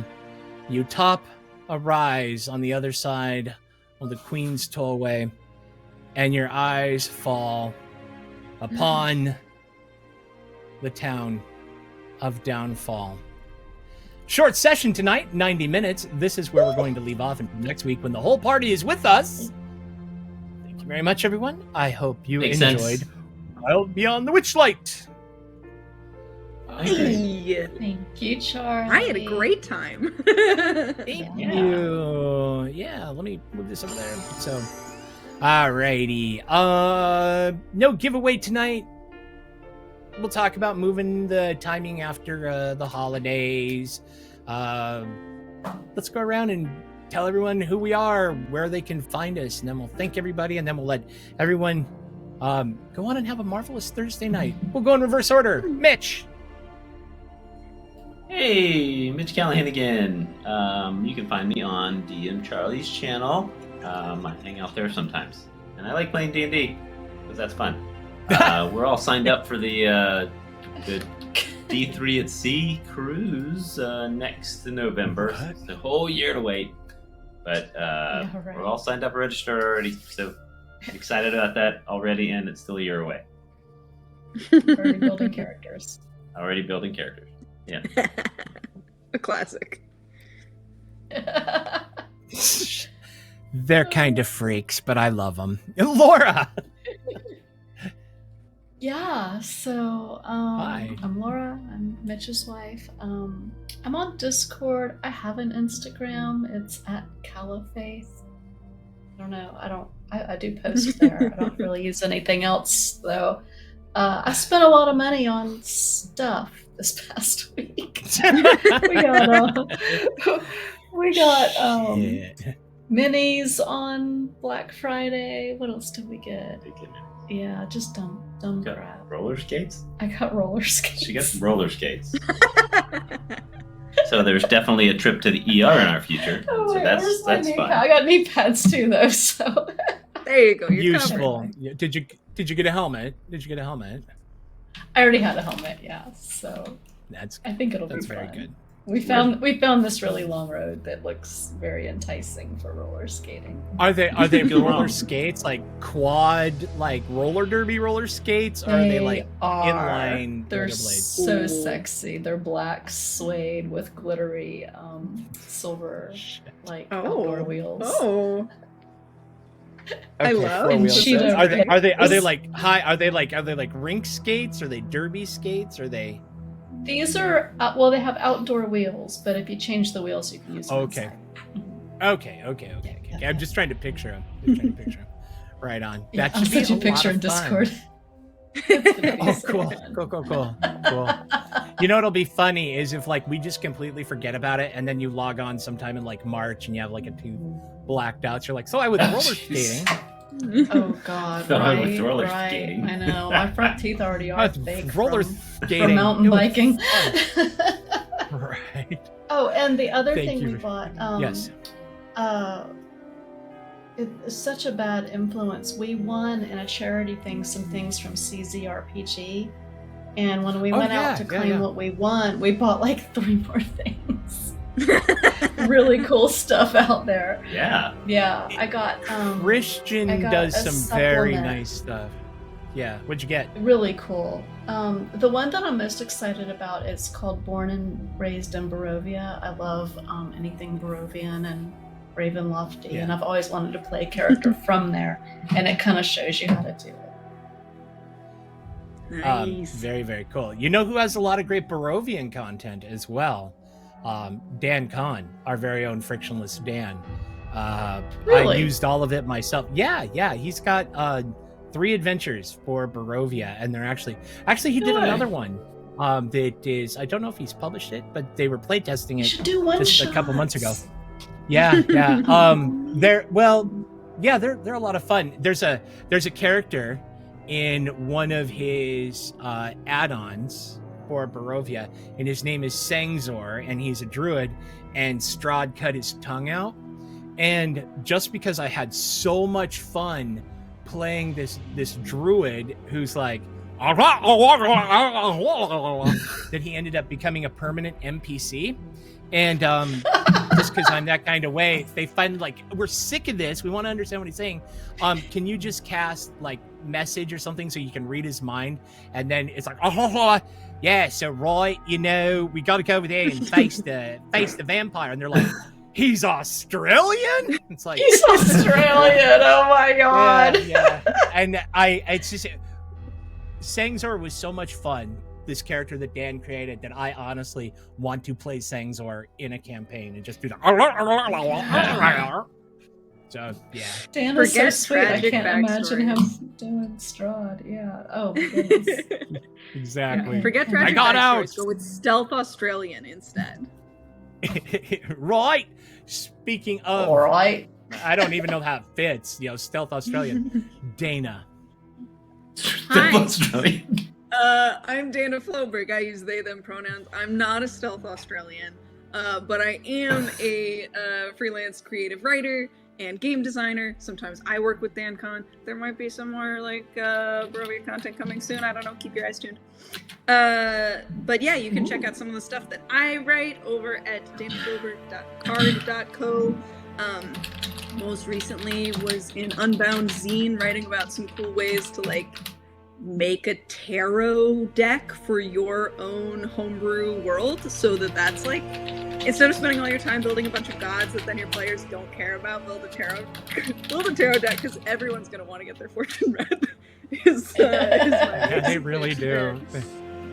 You top a rise on the other side of the Queen's Tollway, and your eyes fall upon the town of Downfall. Short session tonight, 90 minutes. This is where we're going to leave off until next week when the whole party is with us. Thank you very much, everyone. I hope you Makes enjoyed sense. Wild Beyond the Witchlight. Hey, Thank you, Charlie. I had a great time. Thank Yeah. you. Yeah, let me move this over there. So, alrighty. No giveaway tonight. We'll talk about moving the timing after the holidays. Let's go around and tell everyone who we are, where they can find us, and then we'll thank everybody, and then we'll let everyone go on and have a marvelous Thursday night. We'll go in reverse order. Mitch. Hey, Mitch Callahan again. You can find me on DM Charlie's channel. I hang out there sometimes, and I like playing D&D because that's fun. We're all signed up for the D3 at Sea cruise next November. It's a whole year to wait, but right. we're all signed up, registered already. So excited about that already, and it's still a year away. Already building characters. Already building characters. Yeah. A classic. They're kind of freaks, but I love them. Laura. Yeah, so Hi. I'm Laura. I'm Mitch's wife. I'm on Discord. I have an Instagram. It's at Califaith. I don't know. I do post there. I don't really use anything else though. I spent a lot of money on stuff this past week. we got Yeah. minis on Black Friday. What else did we get? Yeah, just dumb Got crap. roller skates? I got roller skates. She got roller skates. So there's definitely a trip to the ER in our future. Oh, So wait, that's where's my knee fun. pad? I got knee pads too, though. So There you go. You're Useful. covered. Yeah, Did you get a helmet? Did you get a helmet? I already had a helmet. Yeah, so That's I think it'll that's be very fun. good. We found this really long road that looks very enticing for roller skating. Are they roller skates like quad like roller derby roller skates, or are they like inline They're rollerblades? so Ooh. sexy. They're black suede with glittery silver like outdoor wheels. Oh. I Okay, love four wheels. Cheeto Are they Race. like high? Are they like rink skates? Are they derby skates? Are they? These are well, they have outdoor wheels, but if you change the wheels, you can use them Okay. inside. Okay. I'm just trying to picture them. Right on. Yeah, That I'll should be send you a a picture lot in of fun. Discord. It's gonna be Oh, so cool. fun. Cool. You know what'll be funny is if like we just completely forget about it, and then you log on sometime in like March and you have like a two blacked outs. You're like, so I was roller skating. Oh God! So I right, was roller right. skating. I know. My front teeth already I are was fake roller from skating. mountain It was biking. fun. Right. Oh, and the other Thank thing you. we bought. Yes. It's such a bad influence. We won in a charity thing some things from CZRPG, and when we went out to claim what we won, we bought like 3 more things. Really cool stuff out there. Yeah. Yeah, I got Christian I got does a some very supplement. nice stuff. Yeah. What'd you get? really cool. The one that I'm most excited about is called Born and Raised in Barovia. I love anything Barovian and Ravenlofty, Yeah. and I've always wanted to play a character from there, and it kind of shows you how to do it. Nice. Very, very cool. You know who has a lot of great Barovian content as well? Dan Kahn, our very own frictionless Dan. I Really? used all of it myself. Yeah. He's got 3 adventures for Barovia, and they're actually he did No way. another one. That is, I don't know if he's published it, but they were playtesting You it should do one just a couple months ago. shots. Yeah. They're a lot of fun. There's a character in one of his add-ons for Barovia, and his name is Sangzor, and he's a druid, and Strahd cut his tongue out. And just because I had so much fun playing this druid who's like that he ended up becoming a permanent NPC. And just because I'm that kind of way, they find like, we're sick of this. We want to understand what he's saying. Can you just cast like message or something so you can read his mind? And then it's like, yeah, so right, we got to go over there and face the vampire. And they're like, he's Australian? It's like, He's Australian. Oh my God. yeah. And it's just, Sangzor was so much fun. this character that Dan created that I honestly want to play Sangzor in a campaign and just do the. So yeah, Dan is so Forget sweet. I tragic can't imagine him backstories. doing Strahd. Yeah. Oh my goodness. exactly. Forget tragic got backstories. out. Go with Stealth Australian instead. Right. Speaking of, All right. I don't even know how it fits. Stealth Australian, Dana. Hi. Australian. I'm Dana Floberg. I use they, them pronouns. I'm not a Stealth Australian, but I am a freelance creative writer and game designer. Sometimes I work with DanCon. There might be some more like Barovia content coming soon. I don't know. Keep your eyes tuned. But yeah, you can check out some of the stuff that I write over at danafloberg.card.co. Most recently was in Unbound Zine, writing about some cool ways to like make a tarot deck for your own homebrew world, so that's like, instead of spending all your time building a bunch of gods that then your players don't care about, build a tarot deck, because everyone's gonna want to get their fortune read. Yeah, they really do.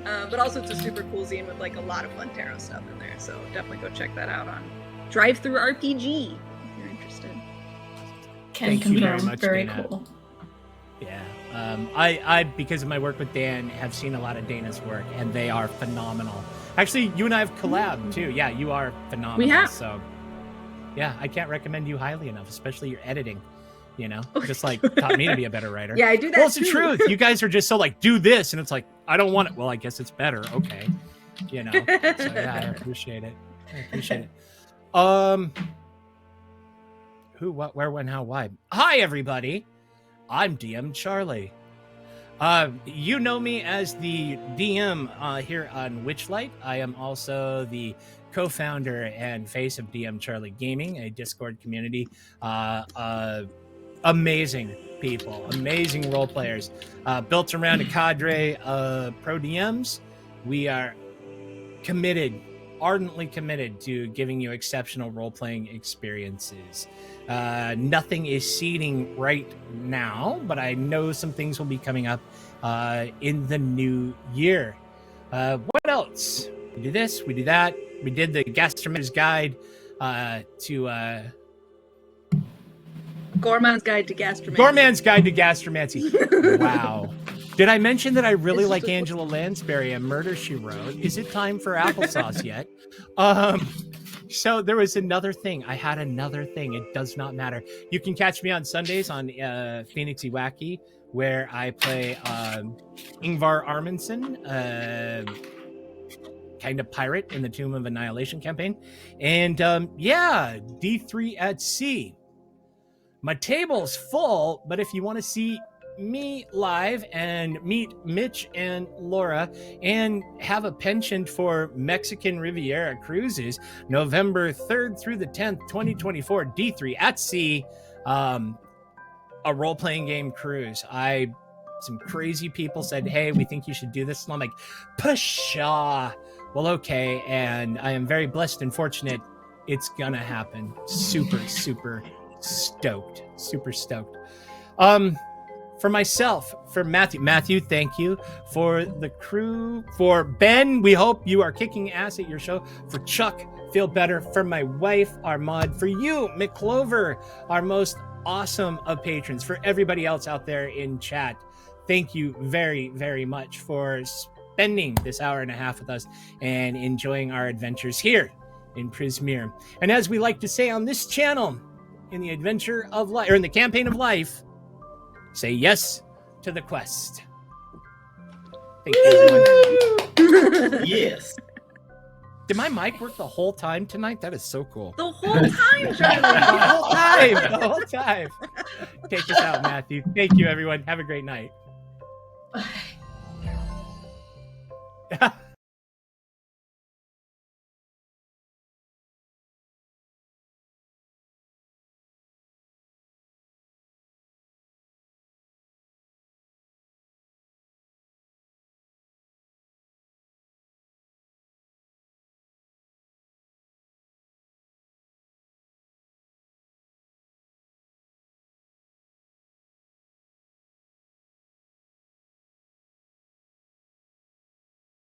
But also it's a super cool zine with like a lot of fun tarot stuff in there, so definitely go check that out on Drive Through RPG if you're interested. Can Thank you very confirm. much, Very Dana. cool. Yeah. I because of my work with Dan, have seen a lot of Dana's work, and they are phenomenal. Actually, you and I have collabed too. Yeah, you are phenomenal. We have. So, yeah, I can't recommend you highly enough, especially your editing. Just like taught me to be a better writer. Yeah, I do that. Well, it's the too. truth. You guys are just so like, do this, and it's like, I don't want it. Well, I guess it's better. Okay. So yeah, I appreciate it. Who, what, where, when, how, why? Hi, everybody. I'm DM Charlie. You know me as the DM here on Witchlight. I am also the co-founder and face of DM Charlie Gaming, a Discord community. Amazing people, amazing role players, built around a cadre of pro DMs. We are ardently committed to giving you exceptional role-playing experiences. Nothing is seeding right now, but I know some things will be coming up in the new year. What else? We do this, we do that. We did the Gastromancer's Guide to Gorman's Guide to Gastromancy. Gorman's Guide to Gastromancy. Wow. Did I mention that I really like Angela Lansbury and Murder, She Wrote? Is it time for applesauce yet? So there was another thing. I had another thing. It does not matter. You can catch me on Sundays on Phoenixy Wacky, where I play Ingvar Arminson, kind of pirate in the Tomb of Annihilation campaign. And yeah, D3 at sea. My table's full, but if you want to see me live and meet Mitch and Laura and have a penchant for Mexican Riviera cruises, November 3rd through the 10th, 2024, D3 at sea, a role-playing game cruise. Some crazy people said, hey, we think you should do this. And I'm like, pshaw. Well, okay. And I am very blessed and fortunate. It's gonna happen. Super stoked. For myself, for Matthew, thank you. For the crew, for Ben, we hope you are kicking ass at your show. For Chuck, feel better. For my wife, Armand. For you, McClover, our most awesome of patrons. For everybody else out there in chat, thank you very, very much for spending this hour and a half with us and enjoying our adventures here in Prismere. And as we like to say on this channel, in the adventure of life, or in the campaign of life, say yes to the quest. Thank you, everyone. Yes. Did my mic work the whole time tonight? That is so cool. The whole time, Charlie. The whole time. Take us out, Matthew. Thank you, everyone. Have a great night.